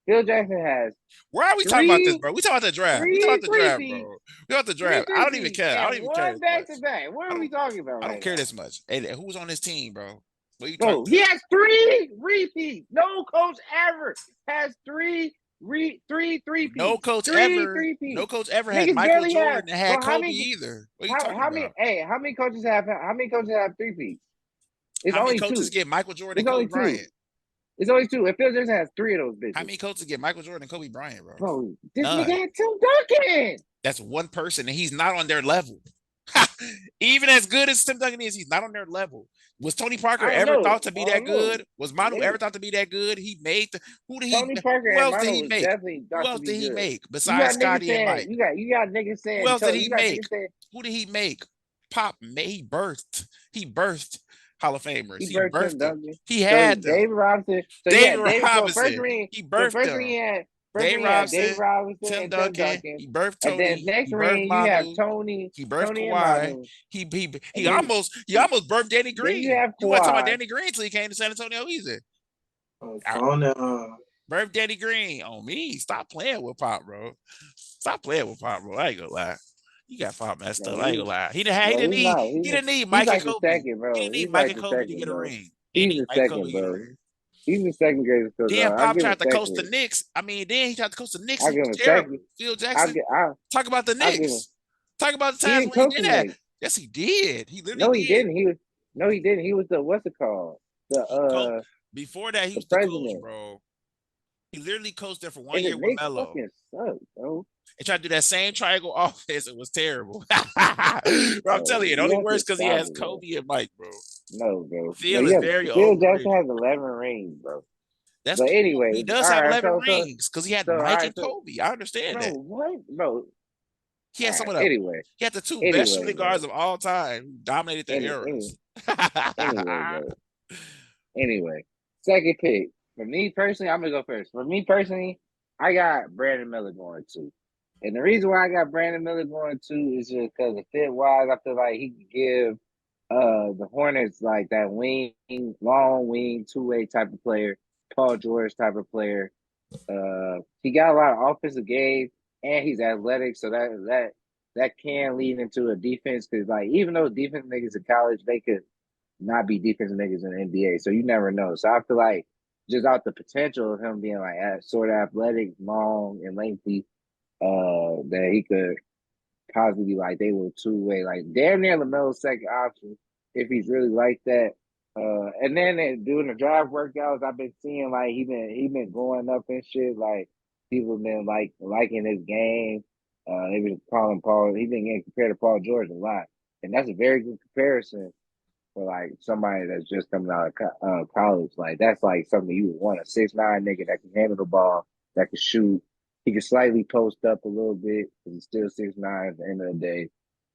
Phil Jackson has. Why are we talking about this, bro? We talking about the draft. We talking about the draft, bro. We talking about the draft. I don't even care. I don't even care. Back to back. What are we talking about? I don't care this much. Hey, who's on his team, bro? What are you talking about? He has 3 repeats. No coach ever has 3 repeats. No coach ever had Michael Jordan and had Kobe either. What are you talking about? How many coaches have 3 peats? It's how only many coaches 2. get Michael Jordan and Kobe Bryant? It's only 2. If Phil Jackson has 3 of those bitches. How many coaches get Michael Jordan and Kobe Bryant, bro? Bro, this nigga had Tim Duncan. That's one person, and he's not on their level. Even as good as Tim Duncan is, he's not on their level. Was Tony Parker ever thought to be that good? Was Manu ever thought to be that good? He made who did he make? Who else did he make besides Scotty and Mike? You got niggas saying who else did he make? Who did he make? Pop he birthed Hall of Famers. He birthed them. He had them. David Robinson. David Robinson. He birthed them. Dave Robinson, Tim Duncan. He birthed Tony. And then next ring you have Tony. He birthed Kawhi. He almost birthed Danny Green. You weren't talking about Danny Green until he came to San Antonio either. Birthed Danny Green on me. Stop playing with Pop, bro. I ain't gonna lie. You got Pop messed up. I ain't gonna lie. He didn't need Mike and Kobe. He didn't need Mike and Kobe to get a ring. He's the second, bro. He's the second greatest coach. Then Pop tried to coach the Knicks. Then he tried to coach the Knicks. He was terrible. Phil Jackson. Talk about the Knicks. Talk about the times when he did that. Yes, he did. He literally did. He didn't. He was the what's it called? Before that, he was the coach, bro. He literally coached there for 1 year with Melo. Bro. And tried to do that same triangle offense. It was terrible. Bro, I'm telling you, it only works because he has Kobe and Mike, bro. No, bro. Phil is very old. Phil Jackson has 11 rings, bro. But anyway, he does have 11 rings because he had Mike and Kobe. I understand that. What, bro? He had some of the. He had the 2 best shooting guards of all time who dominated their eras. Anyway, second pick. For me personally, I'm gonna go first. For me personally, I got Brandon Miller going 2. And the reason why I got Brandon Miller going 2 is just because of fit wise. I feel like he could give the Hornets like that wing, long wing, 2-way type of player, Paul George type of player. He got a lot of offensive game and he's athletic, so that can lead into a defense because like even though defense niggas in college, they could not be defensive niggas in the NBA. So you never know. So I feel like just out the potential of him being like sort of athletic, long and lengthy, that he could possibly like they were 2-way, like damn near LaMelo's second option if he's really like that. And then doing the drive workouts, I've been seeing like he been going up and shit. Like people been liking his game. They been calling Paul. He been getting compared to Paul George a lot, and that's a very good comparison for like somebody that's just coming out of college. Like that's like something you would want, a 6'9" nigga that can handle the ball, that can shoot. He can slightly post up a little bit because he's still 6'9" at the end of the day.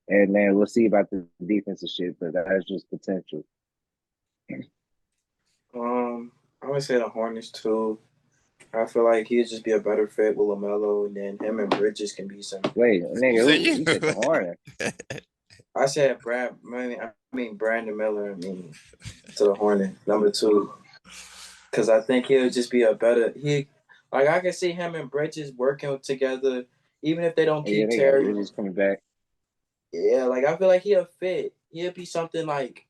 And then we'll see about the defensive shit, but that's just potential. I would say the Hornets too. I feel like he'd just be a better fit with LaMelo, and then him and Bridges can be some. Wait, nigga, So who? You said the Hornets. I said Brandon Miller. To the Hornet number 2, because I think he'll just be a better. I can see him and Bridges working together, even if they don't keep Terry. Bridges coming back. Yeah, like I feel like he'll fit. He'll be something like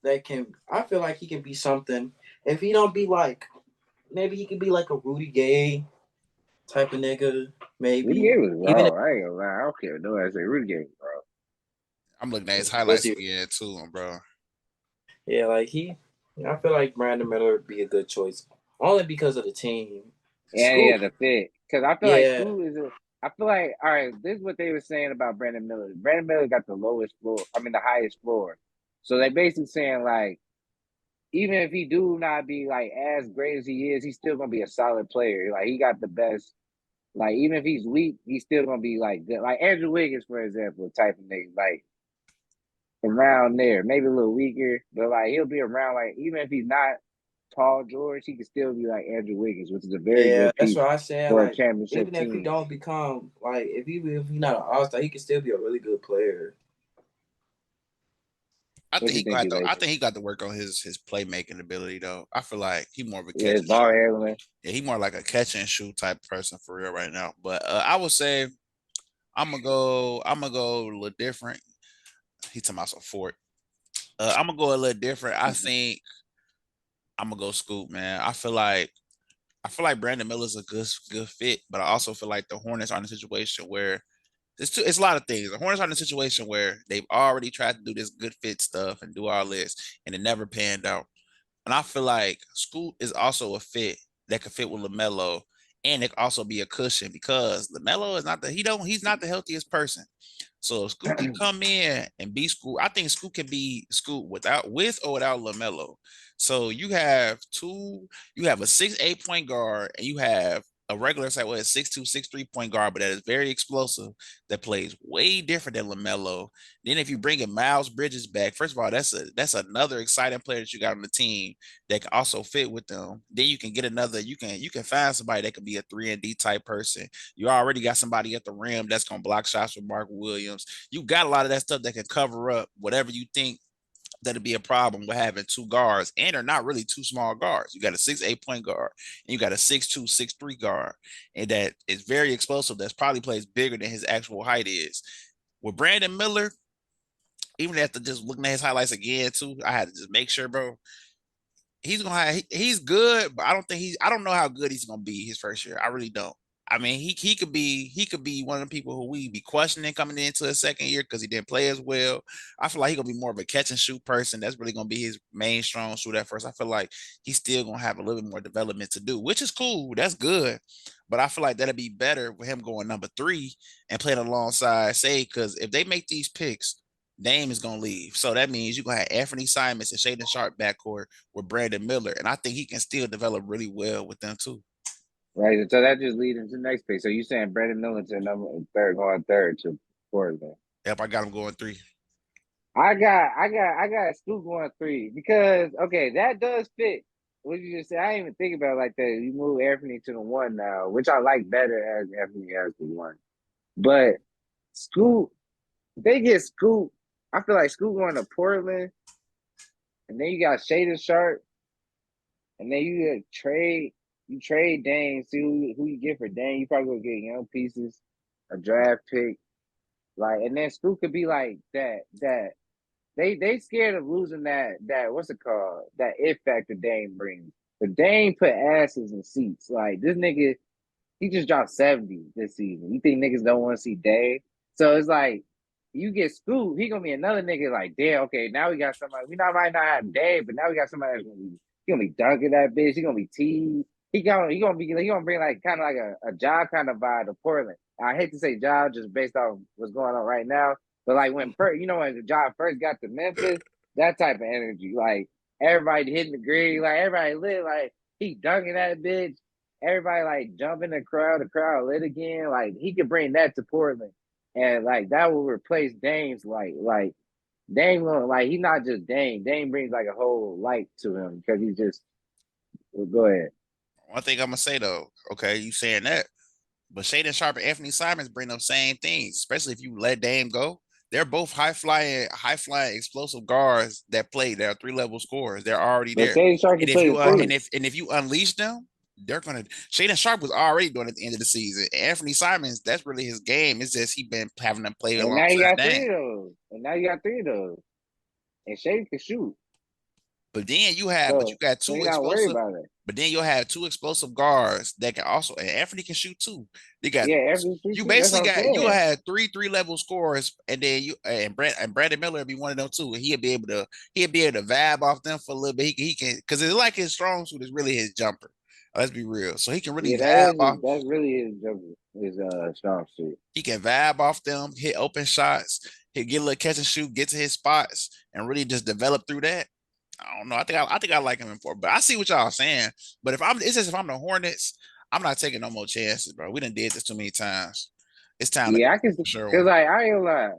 that can. I feel like he can be something. If he don't be like, maybe he could be like a Rudy Gay type of nigga. Maybe Rudy Gay was even raw. I ain't gonna lie. I don't care. No, I say Rudy Gay was raw. I'm looking at his highlights again too, bro. Yeah, like I feel like Brandon Miller would be a good choice, only because of the team. Yeah, the fit. Because I feel like Yeah. Scoot is I feel like, all right, this is what they were saying about Brandon Miller. Brandon Miller got the lowest floor. I mean, the highest floor. So they basically saying like, even if he do not be like as great as he is, he's still gonna be a solid player. Like he got the best. Like even if he's weak, he's still gonna be like good. Like Andrew Wiggins, for example, type of nigga. Like around there, maybe a little weaker, but like he'll be around. Like even if he's not Paul George, he can still be like Andrew Wiggins, which is a very good piece that's what I said. for a Like championship even team. if he don't become like if he's not an all-star, he can still be a really good player. I think he got DLace? I think he got to work on his playmaking ability though. I feel like he more of a Yeah, catch his ball handling. Yeah, he more like a catch and shoot type person for real right now. But I would say I'm gonna go a little different. He talking about some Fort. I'm gonna go a little different. I think I'm gonna go Scoop, man. I feel like Brandon Miller's a good fit, but I also feel like the Hornets are in a situation where it's a lot of things. The Hornets are in a situation where they've already tried to do this good fit stuff and do all this, and it never panned out. And I feel like Scoot is also a fit that could fit with LaMelo, and it could also be a cushion because LaMelo is not he's not the healthiest person. So if Scoot can come in and be Scoot, I think Scoot can be Scoot with or without LaMelo. So you have a 6'8" point guard, and you have a regular say 6'2", 6'3" point guard, but that is very explosive, that plays way different than LaMelo. Then if you bring in Miles Bridges back, first of all, that's another exciting player that you got on the team that can also fit with them. Then you can get you can find somebody that could be a 3-and-D type person. You already got somebody at the rim that's gonna block shots with Mark Williams. You got a lot of that stuff that can cover up whatever you think that'd be a problem with having two guards, and they're not really two small guards. You got a 6'8" point guard, and you got a 6'2", 6'3" guard, and that is very explosive. That's probably plays bigger than his actual height is. With Brandon Miller, even after just looking at his highlights again too, I had to just make sure, bro. He's good, but I don't know how good he's gonna be his first year. I really don't. I mean, he could be one of the people who we be questioning coming into his second year because he didn't play as well. I feel like he's gonna be more of a catch and shoot person. That's really gonna be his main strong suit at first. I feel like he's still gonna have a little bit more development to do, which is cool. That's good. But I feel like that'd be better with him going number 3 and playing alongside Say, because if they make these picks, Dame is gonna leave. So that means you're gonna have Anthony Simons and Shaden Sharp backcourt with Brandon Miller. And I think he can still develop really well with them too. Right, so that just leads into the next pick. So you saying Brandon Miller to number going third to Portland? Yep, I got him going 3. I got Scoot going 3 because okay, that does fit. What you just said, I didn't even think about it like that. You move Anthony to the 1 now, which I like better as Anthony as the 1. But Scoot, they get Scoot. I feel like Scoot going to Portland, and then you got Shaden Sharp, and then you trade Dame, see who you get for Dame. You probably gonna get young pieces, a draft pick, like, and then Scoot could be like that. They scared of losing that what's it called, that it factor Dame brings. But Dame put asses in seats. Like this nigga, he just dropped 70 this season. You think niggas don't want to see Dame? So it's like You get Scoop, he gonna be another nigga like, damn, okay, now we got somebody. Might not have Dave, but now we got somebody that's gonna be dunking that bitch. He gonna be teased. He gonna bring like kind of like a job kind of vibe to Portland. I hate to say job just based on what's going on right now, but like when when the job first got to Memphis, that type of energy, like everybody hitting the green, like everybody lit, like he dunking that bitch. Everybody like jumping the crowd lit again. Like he could bring that to Portland. And like that will replace Dame's like Dame like he's not just Dame. Dame brings like a whole light to him because he's just go ahead. One thing I'm gonna say though, okay, you saying that, but Shaden Sharp and Anthony Simons bring those same things, especially if you let Dame go. They're both high flying, explosive guards that play. They're 3-level scorers. They're already But there. Shane Sharp And can if play you the three. and if you unleash them, they're gonna. Shaden Sharp was already doing it at the end of the season. Anthony Simons, that's really his game. It's just he been having them play And now you alongside got Dame. three of those. And Shane can shoot. But then you have, So, but you got so two you're not worried explosive. about it. But then you'll have two explosive guards that can also, and Anthony can shoot too. They got Yeah, every you three, that's basically what I'm got you'll saying. have three level scorers, and then you and Brandon Miller will be one of them too. And he'll be able to vibe off them for a little bit. He can because it's like his strong suit is really his jumper. Let's be real. So he can really Yeah, vibe off. that's really his strong suit. He can vibe off them, hit open shots, he get a little catch and shoot, get to his spots, and really just develop through that. I don't know. I think I like him in four, but I see what y'all saying. But if I'm the Hornets, I'm not taking no more chances, bro. We done did this too many times. It's time to Yeah, go I can for sure because one. like I ain't gonna lie.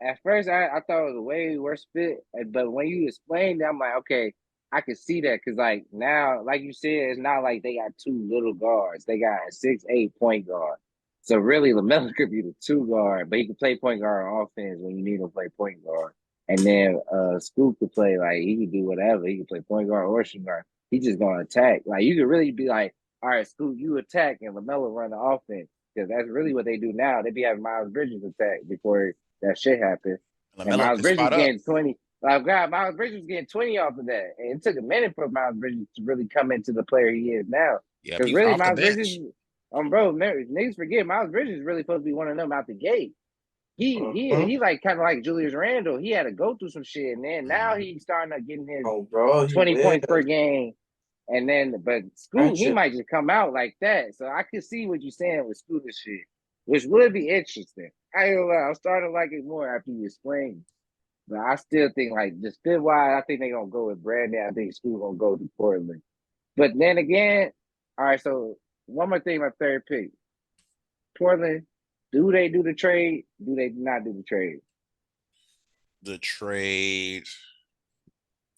At first, I thought it was a way worse fit, but when you explained that, I'm like, okay, I can see that because like now, like you said, it's not like they got two little guards. They got a 6'8" point guard. So really, LaMelo could be the two guard, but he can play point guard on offense when you need him to play point guard. And then Scoop could play like he could do whatever. He could play point guard or shooting guard. He just gonna attack. Like you could really be like, all right, Scoop, you attack, and LaMelo run the offense because that's really what they do now. They be having Miles Bridges attack before that shit happened. And LaMelo Miles can Bridges spot was up. getting 20. Like God, Miles Bridges was getting 20 off of that. And it took a minute for Miles Bridges to really come into the player he is now. Yep, Because he was really, off the Miles Bridges, bench. bro, niggas forget Miles Bridges is really supposed to be one of them out the gate. He like kind of like Julius Randle. He had to go through some shit, and then now he's starting to getting his Oh, bro, he 20 will. points per game. And then, but Scoot, he might just come out like that. So I can see what you're saying with Scoot and shit, which would be interesting. I ain't gonna lie, I'm starting to like it more after you explain. But I still think like just fit wise, I think they're gonna go with Brandon. I think Scoot gonna go to Portland. But then again, all right, so one more thing, my third pick. Portland, do they do the trade? Do they not do the trade? The trade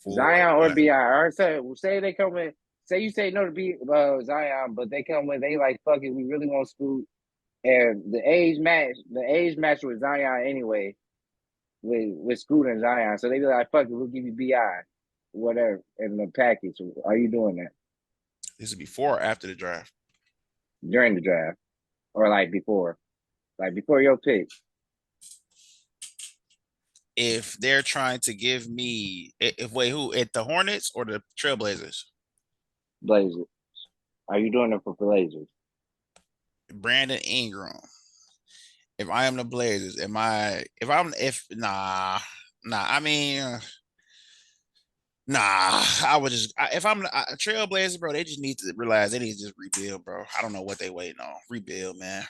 for Zion or what? BI? Or say they come in, say you say no to Zion, but they come with they like fuck it, we really want Scoot. And the age match with Zion anyway, with Scoot and Zion. So they be like, fuck it, we'll give you BI, whatever, in the package. Are you doing that This is before or after the draft. during the draft? Or like before? Like before your pick? If they're trying to give me, if wait, who at the Hornets or the Trailblazers? Blazers. Are you doing it for Blazers? Brandon Ingram. If I am the Blazers, am I? If nah. I mean, nah. I would just if I'm a Trailblazer, bro. They just need to realize they need to just rebuild, bro. I don't know what they waiting on. Rebuild, man.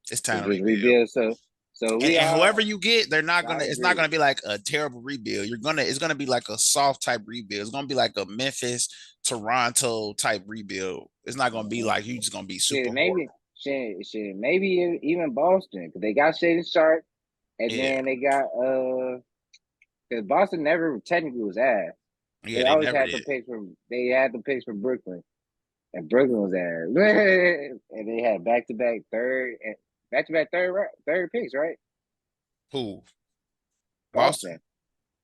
It's To time to just rebuild. rebuild. So we And whoever are. you get, they're not gonna. I It's not agree. gonna be like a terrible rebuild. It's gonna be like a soft type rebuild. It's gonna be like a Memphis, Toronto type rebuild. It's not gonna be like you just gonna be super Shit, horrible. maybe even Boston because they got Shaden Sharp, and Yeah, then they got because Boston never technically was ass. yeah, They they always never had the did. picks from Brooklyn, and Brooklyn was ass, and they had back to back third picks, right? Who? Boston, Boston.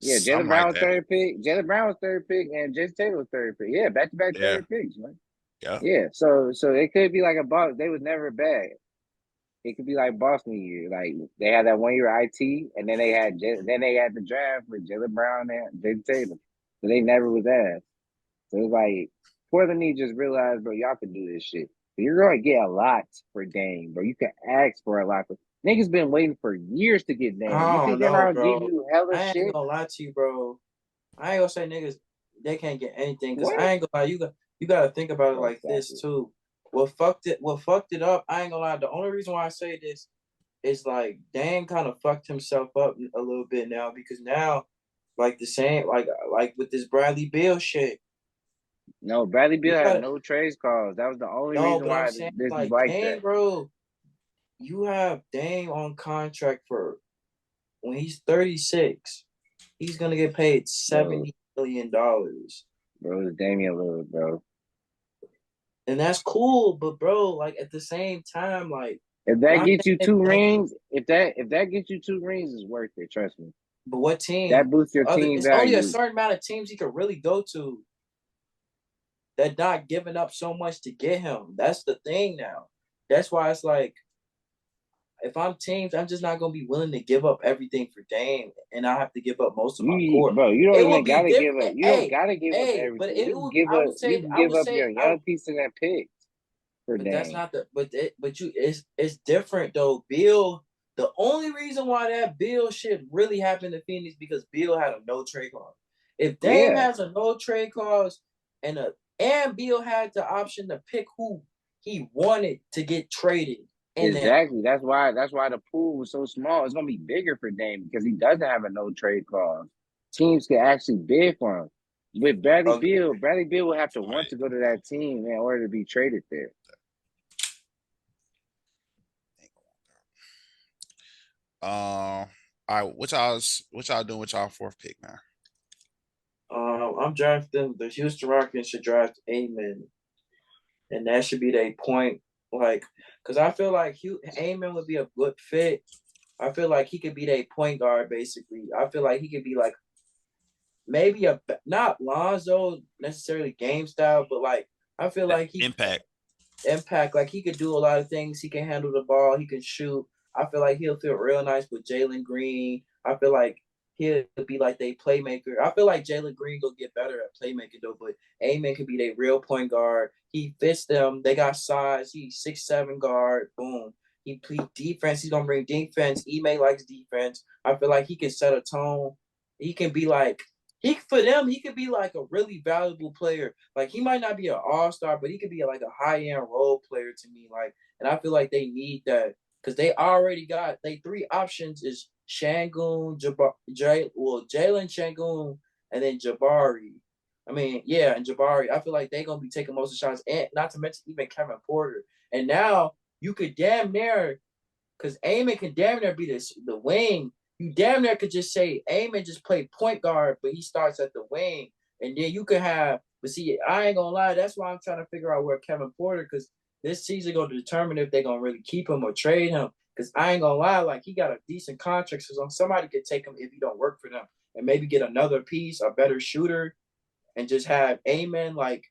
Yeah, Jalen something like Brown was that. third pick. Jalen Brown was third pick, and Jason Taylor was third pick. Yeah, back to back Yeah, third picks, man. yeah. Yeah, so it could be like a Boston. They was never bad. It could be like Boston year. Like they had that 1 year IT, and then they had the draft with Jalen Brown and Jason Taylor. So they never was ass. So it's like Portland need just realize, bro, y'all can do this shit. You're gonna get a lot for Dame, bro. You can ask for a lot. Niggas been waiting for years to get Dame. You I think don't they're not know, gonna give bro. you hella I ain't shit? gonna lie to you, bro. I ain't gonna say niggas they can't get anything because What? I ain't gonna lie. You gotta think about it Bro, like this too. What fucked it up? I ain't gonna lie. The only reason why I say this is like Dan kind of fucked himself up a little bit now because now, like the same, like with this Bradley Beal shit. No, Bradley You Beal had got no trades calls. That was the only no, reason but I'm why saying this is like like Dame, that. bro. You have Dame on contract for when he's 36. He's gonna get paid Bro, $70 million. bro, it's Damian Lillard, bro. And that's cool, but bro, like at the same time, like If that not gets you saying two that, rings, if that gets you two rings, it's worth it. Trust me. but what team? That boosts your team It's only a value. certain amount of teams he could really go to that not giving up so much to get him. That's the thing now. That's why it's like if I'm teams, I'm just not gonna be willing to give up everything for Dame, and I have to give up most of my core. Bro, you don't It will even be gotta give up. different. You don't Hey, gotta give up but everything. it You can would. give I up. would You say. can I give would up your say. young piece of that pick for But that's Dame. not the. But it's different though. Bill. The only reason why that Bill shit really happened to Phoenix because Bill had a no trade clause. If Dame Yeah, has a no trade clause and Bill had the option to pick who he wanted to get traded, and then exactly. That's why the pool was so small. It's gonna be bigger for Dame because he doesn't have a no trade clause. Teams can actually bid for him. With Bradley Beal will have to want to go to that team in order to be traded there. All right, what y'all doing with y'all fourth pick now? I'm drafting the Houston Rockets should draft Amen, and that should be their point. Like, because I feel like Amen would be a good fit. I feel like he could be their point guard basically. I feel like he could be like maybe not Lonzo necessarily game style, but like I feel That like he impact. impact. Like he could do a lot of things. He can handle the ball. He can shoot. I feel like he'll feel real nice with Jalen Green. I feel like he'll be like they playmaker. I feel like Jalen Green will get better at playmaking though, but Amen could be their real point guard. He fits them. They got size. He's 6'7" guard. Boom. He play defense. He's gonna bring defense. Ime likes defense. I feel like he can set a tone. He can be like for them, he could be like a really valuable player. Like he might not be an all-star, but he could be like a high-end role player to me. Like, and I feel like they need that because they already got they three options is Shangoon, Jalen Shangoon, and then Jabari. I mean, yeah, and Jabari. I feel like they're gonna be taking most of the shots, and not to mention even Kevin Porter. And now you could damn near because Amen can damn near be the wing. You damn near could just say Amen just play point guard, but he starts at the wing. And then you could have, but see, I ain't gonna lie, that's why I'm trying to figure out where Kevin Porter, because this season gonna determine if they're gonna really keep him or trade him. Because I ain't gonna lie, like he got a decent contract, so somebody could take him if he don't work for them, and maybe get another piece, a better shooter, and just have Amen like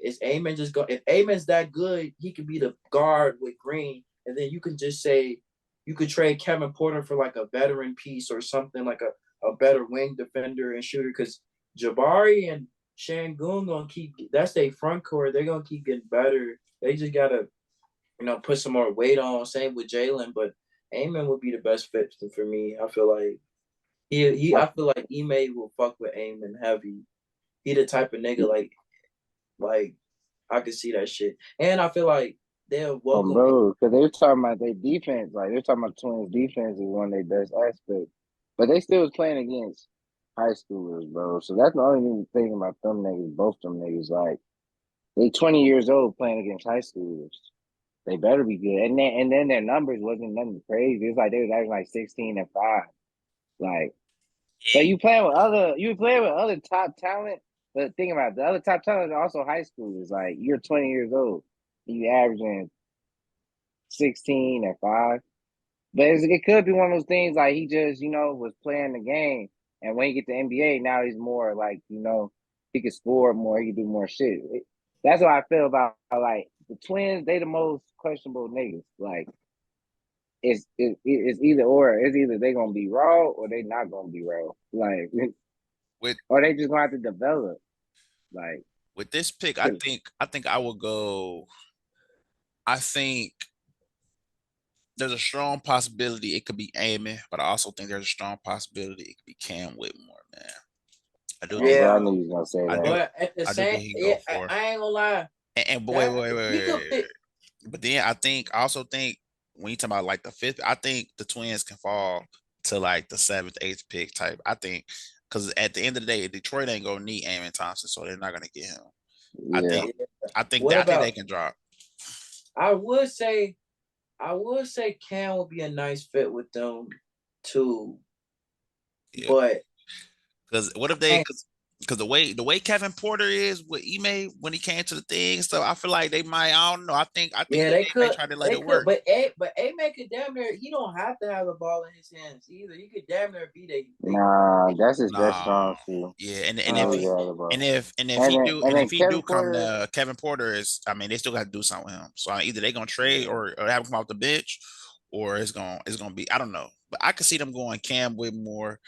is Amen just go if Amen's that good, he could be the guard with Green, and then you can just say you could trade Kevin Porter for like a veteran piece or something like a better wing defender and shooter because Jabari and Shangoon gonna keep that's their front court. They're gonna keep getting better. They just gotta, put some more weight on. Same with Jalen, but Amen would be the best fit for me. I feel like I feel like Ime will fuck with Amen heavy. He the type of nigga like I could see that shit. And I feel like they'll welcome Bro, because they're talking about their defense. Like they're talking about Twins defense is one of their best aspects, but they still was playing against high schoolers, bro. So that's the only thing about them niggas. Both them niggas, like they 20 years old playing against high schoolers. They better be good. And then their numbers wasn't nothing crazy. It's like they was acting like 16-5. Like so you playing with other top talent, but think about it, the other top talent are also high schoolers. Like you're 20 years old. You averaging 16-5. But it could be one of those things like he just, was playing the game. And when he get to NBA, now he's more like, he can score more, he can do more shit. That's what I feel about like the Twins, they the most questionable niggas. Like it's either or. It's either they gonna be raw or they not gonna be raw. Like With or they just gonna have to develop. Like with this pick, I think I will go. I think there's a strong possibility it could be Amy, but I also think there's a strong possibility it could be Cam Whitmore, man. I do Oh, think bro, I Yeah, knew you was gonna say I that. do but at the I do same, think he can yeah, go for. I ain't gonna lie. And but That he wait, could wait. fit. But then I also think when you talk about like the fifth, I think the Twins can fall to like the seventh, eighth pick type. I think because at the end of the day, Detroit ain't gonna need Amon Thompson, so they're not gonna get him. I Yeah. think Yeah. I What think they about? can drop. I would say, Cam would be a nice fit with them too, Yeah. but Because what if they I, because the way Kevin Porter is with Ime when he came to the thing, so I feel like they might. I don't know. I think yeah, they may try to let it work. but A make it damn near. He don't have to have the ball in his hands either. He could damn near be they Nah, that's his best Nah, strong suit. yeah, He uh, really got it, bro. And and then if he Kevin do come Porter, to Kevin Porter is, I mean, they still got to do something with him. So either they gonna trade or have him come off the bench, or it's gonna be I don't know. But I could see them going Cam Whitmore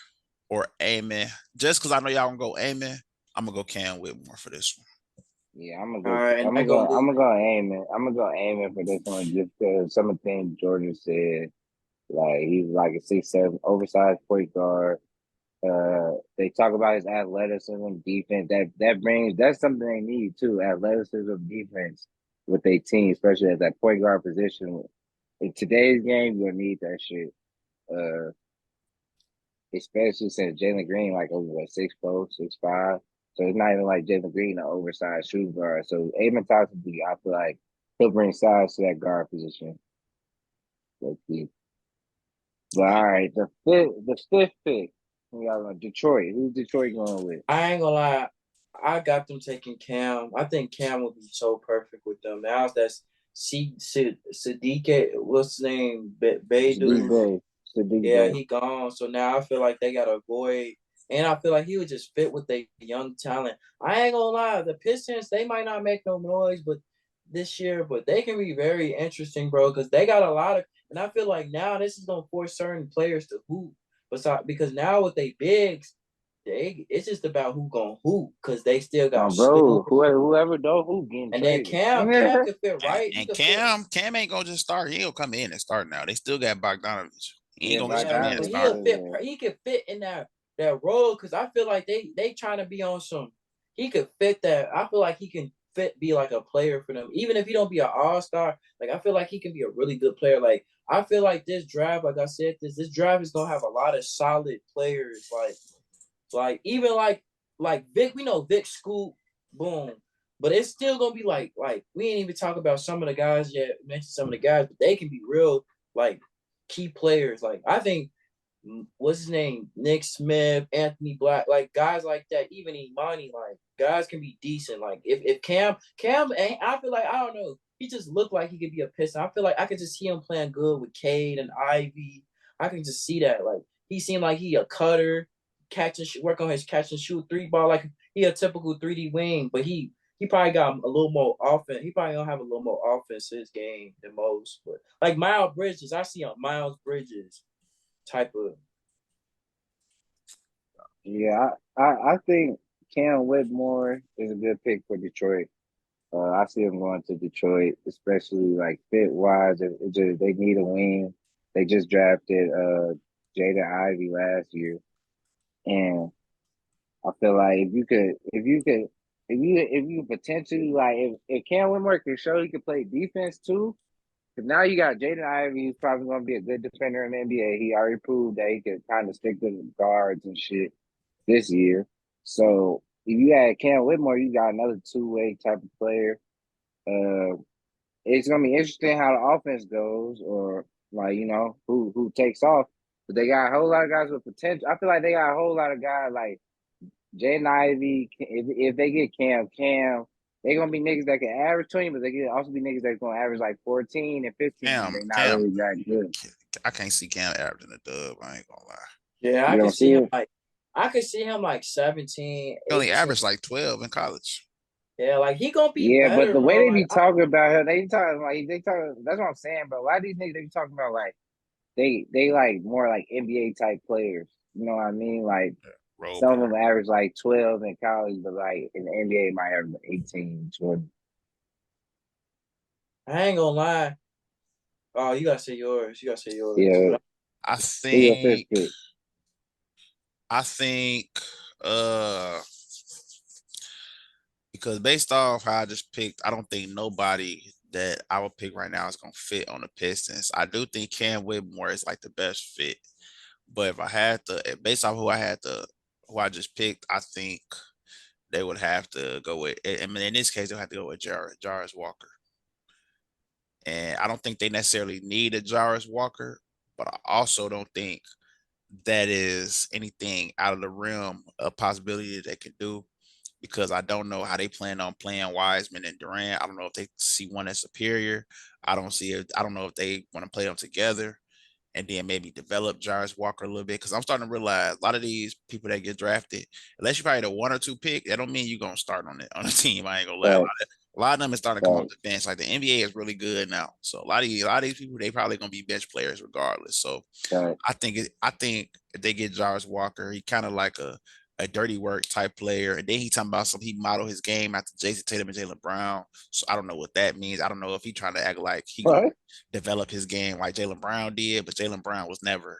or Amen. Just because I know y'all gonna go Amen, I'm gonna go Cam Whitmore for this one. yeah, I'm gonna all go. right, and I go I'm Luke. gonna go aim it. I'm gonna go aim it for this one just because some of the things Jordan said. Like he's like a 6'7" oversized point guard. They talk about his athleticism, defense. That's something they need too. Athleticism, defense with their team, especially at that point guard position. In today's game, you're gonna need that shit. Uh, especially since Jalen Green like over what 6'4", 6'5". So it's not even like Jalen Green an oversized shooting guard. So Amen Thompson, I feel like he'll bring size to that guard position. Let's see. But all right, the fifth pick, we got Detroit. Who's Detroit going with? I ain't gonna lie. I got them taking Cam. I think Cam would be so perfect with them. Now that's Sadiq, what's his name? Sadiq Badu. Bey. Sadiq Yeah, Bey. he gone. So now I feel like they gotta avoid, and I feel like he would just fit with the young talent. I ain't gonna lie, the Pistons they might not make no noise, but this year, but they can be very interesting, bro, because they got a lot of. And I feel like now this is gonna force certain players to hoop, because now with they bigs, it's just about who gonna hoop, because they still got Bro, Stewart, whoever know who getting and then traded. Cam could fit right. He And could fit. Cam ain't gonna just start. He ain't gonna come in and start now. They still got Bogdanovich. He ain't Yeah, gonna just Yeah, come in and but Bogdanovich he'll start. still fit. there. He could fit in that role, because I feel like they trying to be on some. He could fit that. I feel like he can be like a player for them, even if he don't be an all-star. Like I feel like he can be a really good player. Like I feel like this draft, like I said, this draft is gonna have a lot of solid players. Like even like Vic. We know Vic Scoop, boom. But it's still gonna be like we ain't even talk about some of the guys yet. Mention some of the guys, but they can be real like key players. Like I think what's his name? Nick Smith, Anthony Black, like guys like that, even Imani, like guys can be decent. Like if Cam ain't, I feel like I don't know. He just looked like he could be a piston. I feel like I could just see him playing good with Cade and Ivy. I can just see that. Like he seemed like he a cutter, work on his catch and shoot three ball. Like he a typical 3D wing, but he probably got a little more offense. He probably gonna have a little more offense in his game than most. But like Miles Bridges, I see a Miles Bridges type of. Yeah, I think Cam Whitmore is a good pick for Detroit. I see him going to Detroit, especially like fit wise. They need a wing. They just drafted Jada Ivy last year, and I feel like if you potentially like if Cam Whitmore can show he can play defense too, because now you got Jaden Ivey, who's probably going to be a good defender in the NBA. He already proved that he could kind of stick to the guards and shit this year. So if you add Cam Whitmore, you got another two-way type of player. Uh, it's gonna be interesting how the offense goes, or like who takes off. But they got a whole lot of guys with potential. I feel like they got a whole lot of guys like Jaden Ivey. If they get Cam, they gonna be niggas that can average 20, but they can also be niggas that's gonna average like 14 and 15. Cam, They not Cam, really that good. I can't see Cam averaging a dub. I ain't gonna lie. Yeah, You don't see it? I could see him like 17, He only 18. averaged like 12 in college. Yeah, like he gonna be Yeah, but better, the way bro. they be talking about her, they talking like they talk. That's what I'm saying, bro. A lot of these niggas they be talking about like they like more like NBA type players. You know what I mean? Like Role some of player. them average like 12 in college, but like in the NBA might average 18, 20. I ain't gonna lie. Oh, you gotta say yours. You gotta say yours. Yeah, I who your fifth think pick? I think uh because based off how I just picked, I don't think nobody that I would pick right now is gonna fit on the Pistons. I do think Cam Whitmore is like the best fit. But if I had to, based off who I just picked, I think they would have to go with. I mean, in this case, they'll have to go with Jarvis Walker. And I don't think they necessarily need a Jarvis Walker, but I also don't think that is anything out of the realm of possibility that they could do because I don't know how they plan on playing Wiseman and Durant. I don't know if they see one as superior. I don't know if they want to play them together and then maybe develop Jarvis Walker a little bit. Because I'm starting to realize a lot of these people that get drafted, unless you probably the 1 or 2 pick, that don't mean you're gonna start on the team. I ain't gonna lie. Right, A lot of them is starting to come off right, the bench. Like the NBA is really good now. So a lot of these people, they probably gonna be bench players regardless. So right. I think if they get Jarvis Walker, he kind of like a dirty work type player. And then he talking about he modeled his game after Jason Tatum and Jaylen Brown. So I don't know what that means. I don't know if he trying to act like he gonna What? develop his game like Jaylen Brown did, but Jaylen Brown was never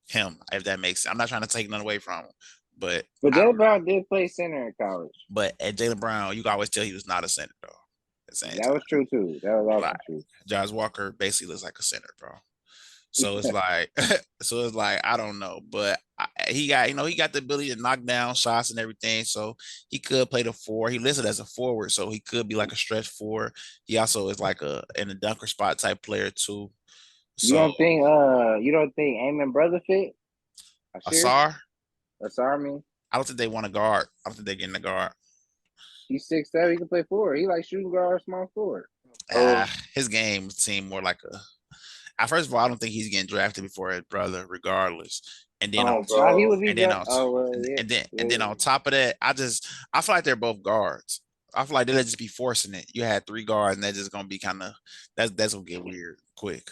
him, if that makes sense. I'm not trying to take none away from him, but But I don't Jalen know. Brown did play center in college. But at Jaylen Brown, you can always tell he was not a center though. At the same That time, was true too. That was like also true. Josh Walker basically looks like a center, bro. So it's like, I don't know, but he got, he got the ability to knock down shots and everything. So he could play the 4. He listed as a forward, so he could be like a stretch 4. He also is like in a dunker spot type player too. So You don't think Amon brother fit? Ashir? Asar, Asar me? I don't think they want a guard. I don't think they're getting a guard. He's 6'7", he can play forward. He like shooting guard, small forward. His game seemed more like a. First of all, I don't think he's getting drafted before his brother, regardless. And then on, Nah, he Bro. would be and then drafted. on, Oh well, yeah, and then on top of that, I feel like they're both guards. I feel like they'll just be forcing it. You had 3 guards, and they're just gonna be kind of that's gonna get weird quick.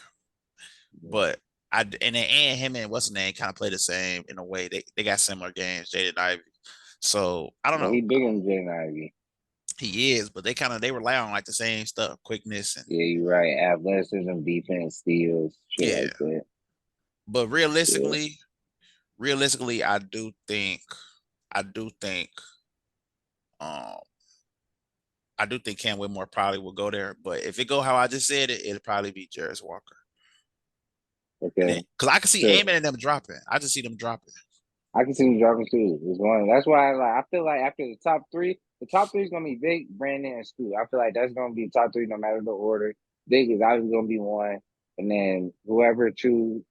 But and him and what's his name kind of play the same in a way. They got similar games, Jaden Ivey. So I don't yeah. know. He bigger than Jalen IG. He is, but they rely on like the same stuff, quickness and Yeah, you're right. Athleticism, defense, steals, shit yeah. like that. But Yeah. realistically, I do think, um, I do think Cam Whitmore probably will go there. But if it go how I just said it, it'll probably be Jarvis Walker. Okay. Because I can see So Amen and them dropping. I just see them dropping. I can see him dropping too. It's one. That's why I feel like after the top three is gonna be Big, Brandon, and Scoot. I feel like that's gonna be the top 3 no matter the order. Big is obviously gonna be one, and then if whoever choose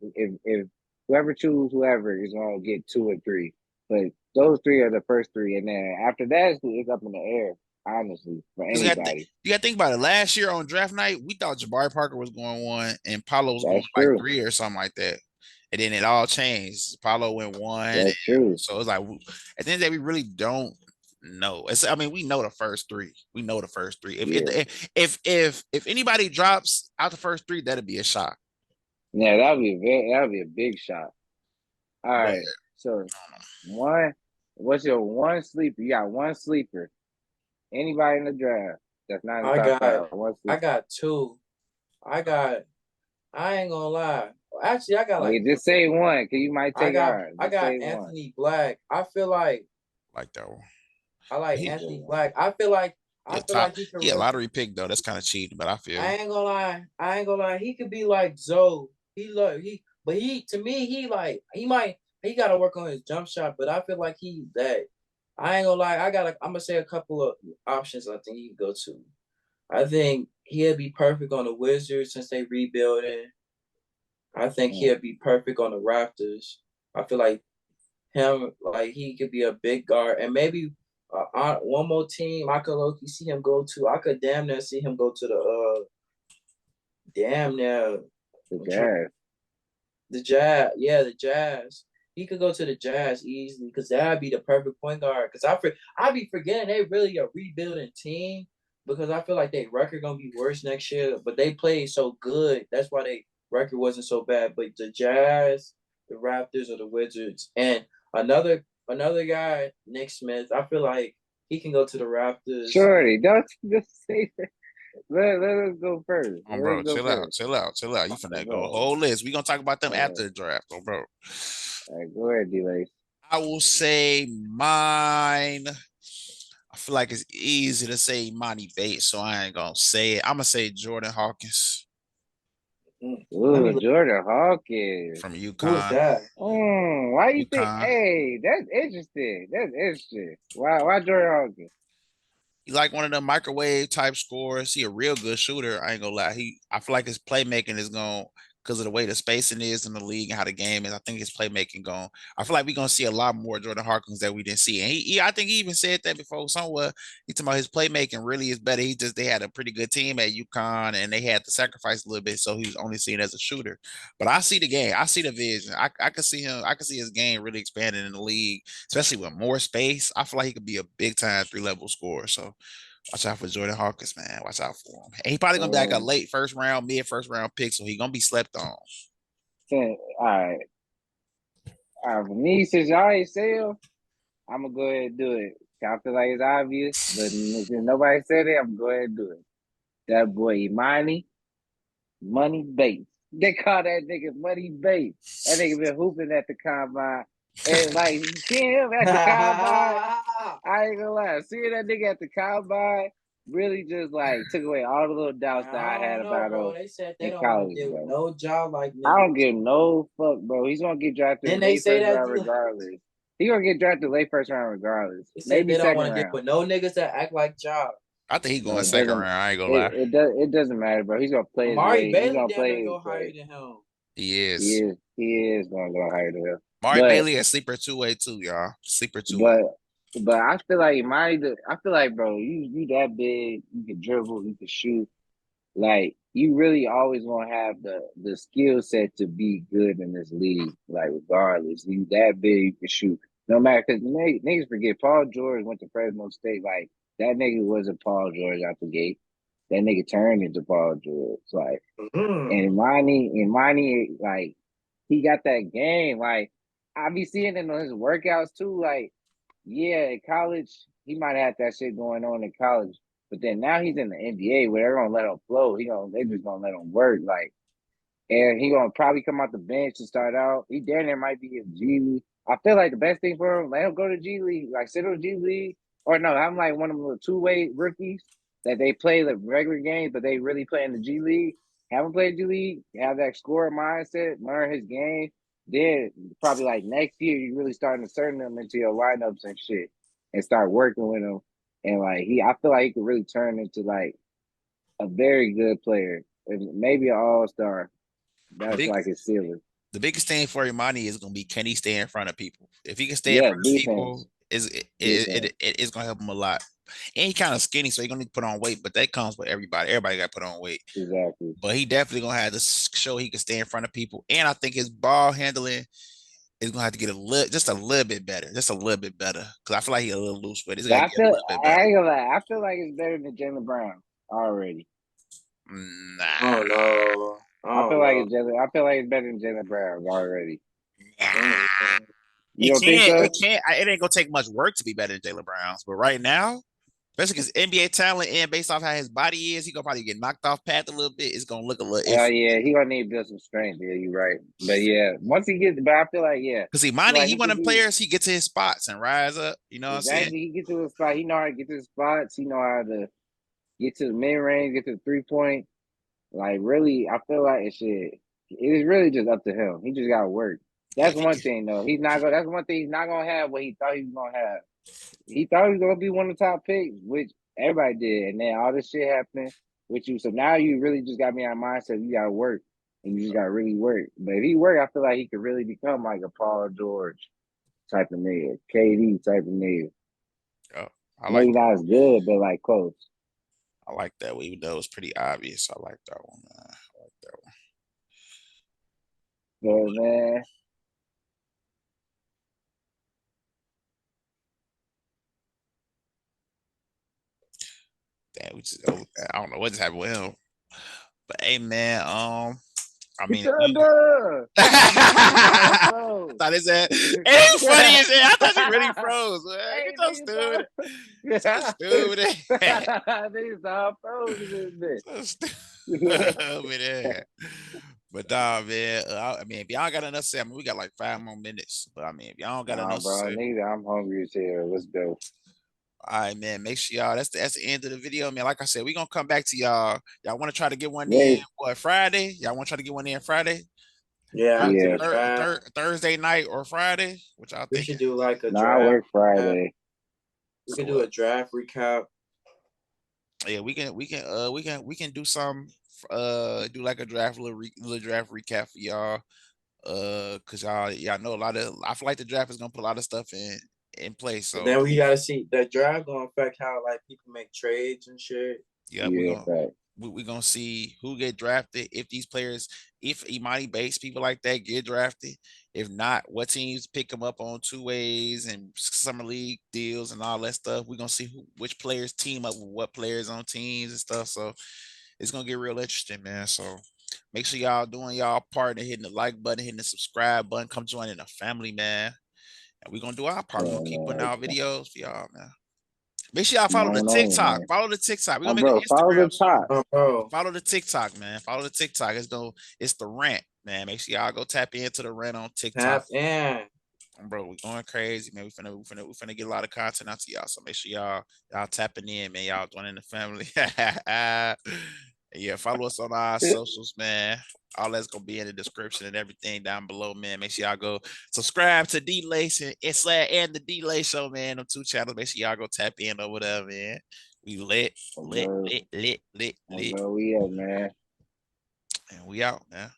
whoever is gonna get 2 or 3. But those 3 are the first 3, and then after that it's up in the air. Honestly, for Because anybody, you got to think about it. Last year on draft night, we thought Jabari Parker was going 1 and Paulo was going that's like true. 3 or something like that. And then it all changed. Paulo went 1. That's true. So it's like at the end of the day, we really don't know. We know the first 3. We know the first 3. Yeah, If anybody drops out the first 3, that'd be a shock. yeah, that'd be a big shot. All But right, so one, what's your one sleeper? You got one sleeper. Anybody in the draft that's not in the I top got 5. One I sleeper. got 2. I ain't gonna lie. Actually, I got Okay, like just say one, cause you might take ours. I Just got say one. Anthony Black. I feel like like that one. I like He, Anthony Yeah. Black. he I a feel top. like he could He a lottery pick though. That's kind of cheating, but I feel I you. ain't gonna lie. I ain't gonna lie. He could be like Zoe. But to me, he gotta work on his jump shot. But I feel like he that. I ain't gonna lie. I'm gonna say a couple of options. I think he can go to. I think he'll be perfect on the Wizards since they rebuilding. I think Mm. he'll be perfect on the Raptors. I feel like he could be a big guard, and maybe one more team I could see him go to. I could damn near see him go to the damn near The Jazz. the Jazz. Yeah, the Jazz. He could go to the Jazz easily because that'd be the perfect point guard. Because I be forgetting they really a rebuilding team because I feel like their record gonna be worse next year. But they played so good, that's why they record wasn't so bad. But the Jazz, the Raptors, or the Wizards, and another guy, Nick Smith. I feel like he can go to the Raptors. Shorty, don't just say that. Let us go first. Let Bro, us go chill out, first. chill out, chill out. You finna go Bro, whole list. We gonna talk about them all after the draft, bro. right, go ahead, DLace. I will say mine. I feel like it's easy to say Monty Bates, so I ain't gonna say it. I'm gonna say Jordan Hawkins Let Ooh, me look. Jordan Hawkins. from Who is UConn. that? Why you think? UConn. Hey, that's interesting. That's interesting. Why Jordan Hawkins? He like one of the microwave type scorers. He a real good shooter. I ain't gonna lie. I feel like his playmaking is going because of the way the spacing is in the league and how the game is. I think his playmaking going. I feel like we're gonna see a lot more Jordan Hawkins that we didn't see. And I think he even said that before somewhere. He talking about his playmaking really is better. They had a pretty good team at UConn and they had to sacrifice a little bit, so he was only seen as a shooter. But I see the game. I see the vision. I can see him. I can see his game really expanding in the league, especially with more space. I feel like he could be a big time 3-level scorer. So watch out for Jordan Hawkins, man. Watch out for him. And he probably gonna be like a Um, late first round, mid first round pick, so he gonna be slept on. all right, for me, since y'all ain't sell, I'm gonna go ahead and do it. I feel like it's obvious, but since nobody said it, I'm gonna go ahead and do it. That boy Imani, Money Bates. They call that nigga Money Bates. That nigga been hooping at the combine. And like seeing him at the combine, I ain't gonna lie, seeing that nigga at the combine really just like took away all the little doubts that I I had don't know, about him bro. They said they in don't want to college, deal with bro. no job like I don't niggas. give no fuck, bro. He's gonna get drafted Then in they late say first that round regardless. He gonna get drafted late first round regardless. they said Maybe they don't second want to deal round. with no niggas that act like job. I think he going It second doesn't. round. I ain't gonna lie. It doesn't matter, bro. He's gonna play his Amari way. He's Bailey gonna damn near play his go higher way. than him. He He is. is. He is gonna go higher than him. Mari But Bailey a sleeper 2-way too, y'all. Sleeper 2-way. but but I feel like I feel like, bro, you that big. You can dribble. You can shoot. Like you really always gonna have the skill set to be good in this league. Like regardless, you that big, you can shoot. No matter because niggas forget Paul George went to Fresno State. Like that nigga wasn't Paul George out the gate. That nigga turned into Paul George. Like and Money, like he got that game. Like I be seeing it on his workouts too. Like yeah, in college he might have that shit going on in college, but then now he's in the NBA where they're gonna let him flow. They just gonna let him work. Like and he gonna probably come off the bench to start out. He damn near might be in G League. I feel like the best thing for him, let him go to G League, like sit on G League, or no, I'm like one of the 2-way rookies that they play the regular games, but they really play in the G League. Have him play G League, have that scorer mindset, learn his game. Then probably like next year, you really starting to turn them into your lineups and shit, and start working with him. And like I feel like he could really turn into like a very good player, and maybe an all star. The That's big like his ceiling. the biggest thing for Imani is gonna be, can he stay in front of people? If he can stay in Yeah, front of defense. people, is it, Defense. it's gonna help him a lot. And he kind of skinny, so he gonna need to put on weight, but that comes with everybody. Everybody got to put on weight. Exactly. But he definitely gonna have to show he can stay in front of people. And I think his ball handling is gonna have to get just a little bit better, just a little bit better. Because I feel like he's a little loose with it. It's But gotta get a little bit I better. ain't gonna lie, I feel like it's better than Jalen Brown already. Nah, I don't know. I I feel don't like know. it's Jalen. I feel like it's better than Jalen Brown already. nah. Mm. You don't think It so? can't. It ain't gonna take much work to be better than Jalen Brown's. But right now, especially because NBA talent and based off how his body is, he gonna probably get knocked off path a little bit. It's gonna look a little Oh iffy. yeah, he gonna need to build some strength. Yeah, you're right. But yeah, once he gets, but I feel like yeah, Because I feel Imani, like he he one could of them be players. He gets to his spots and rise up. You know what I'm saying? exactly. He gets to his spot. He know how to get to his spots. He know how to get to the mid range, get to the 3 point. Like really, I feel like it should. It is really just up to him. He just gotta work. Yeah, That's if he one can, thing though. He's not gonna. That's one thing he's not gonna have what he thought he was gonna have. He thought he was gonna be one of the top picks, which everybody did, and then all this shit happened with you. So now you really just got me on mindset. You gotta work, and you just gotta really work. But if he work, I feel like he could really become like a Paul George type of nigga, KD type of nigga. oh, I Maybe like that. not as good, but like close. I like that one, even though it's pretty obvious. I like that one. Man. I like that one. But man, Damn, we just, I don't know what just happened with him. But hey, man, I mean, Duh. I thought it said, and it was funny as hell. I thought you really froze. Man. Hey, Get so nigga, stupid. So stupid. Niggas all froze in this So bitch. stupid. But nah, man. I mean, if y'all got enough to say, I mean, we got like 5 more minutes. But I mean, if y'all don't got Nah, enough to bro, say, nigga, I'm hungry as hell. Let's go. all right, man. Make sure y'all. That's the end of the video, man. Like I said, we gonna come back to y'all. Y'all want to try to get one in Wait, what Friday? Y'all want to try to get one in Friday? Yeah, after yeah. the draft, Thursday night or Friday? What y'all we thinking? should do like a Nah, I draft. work Friday. We So could do a draft recap. yeah, we can do some do like a draft little draft recap for y'all. Cause y'all know I feel like the draft is gonna put a lot of stuff in place. But So then we gotta see the draft gonna affect how like people make trades and shit. yeah, Yeah, fact. we're gonna see who get drafted, if these players, if Imani Bates, people like that get drafted. If not, what teams pick them up on 2 ways and summer league deals and all that stuff. We're gonna see which players team up with what players on teams and stuff. So it's gonna get real interesting, man. So make sure y'all doing y'all part and hitting the like button, hitting the subscribe button. Come join in the family, man. And we're gonna do our part. We're gonna keep putting Man, out videos for y'all, man. Make sure y'all follow the going on, TikTok. man. Follow the TikTok. We're Oh, gonna make an bro, follow Instagram the soon. top. Oh, bro. Follow the TikTok, man. Follow the TikTok. It's the Rant, man. Make sure y'all go tap into the Rant on TikTok. Tap in. Bro, we going crazy, man. We finna get a lot of content out to y'all. So make sure y'all tapping in, man. Y'all joining the family. Yeah, follow us on our socials, man. All that's gonna be in the description and everything down below, man. Make sure y'all go subscribe to DLace and the DLace Show, man. On 2 channels. Make sure y'all go tap in over there, man. We lit. Bro, And we up, man. we out, man.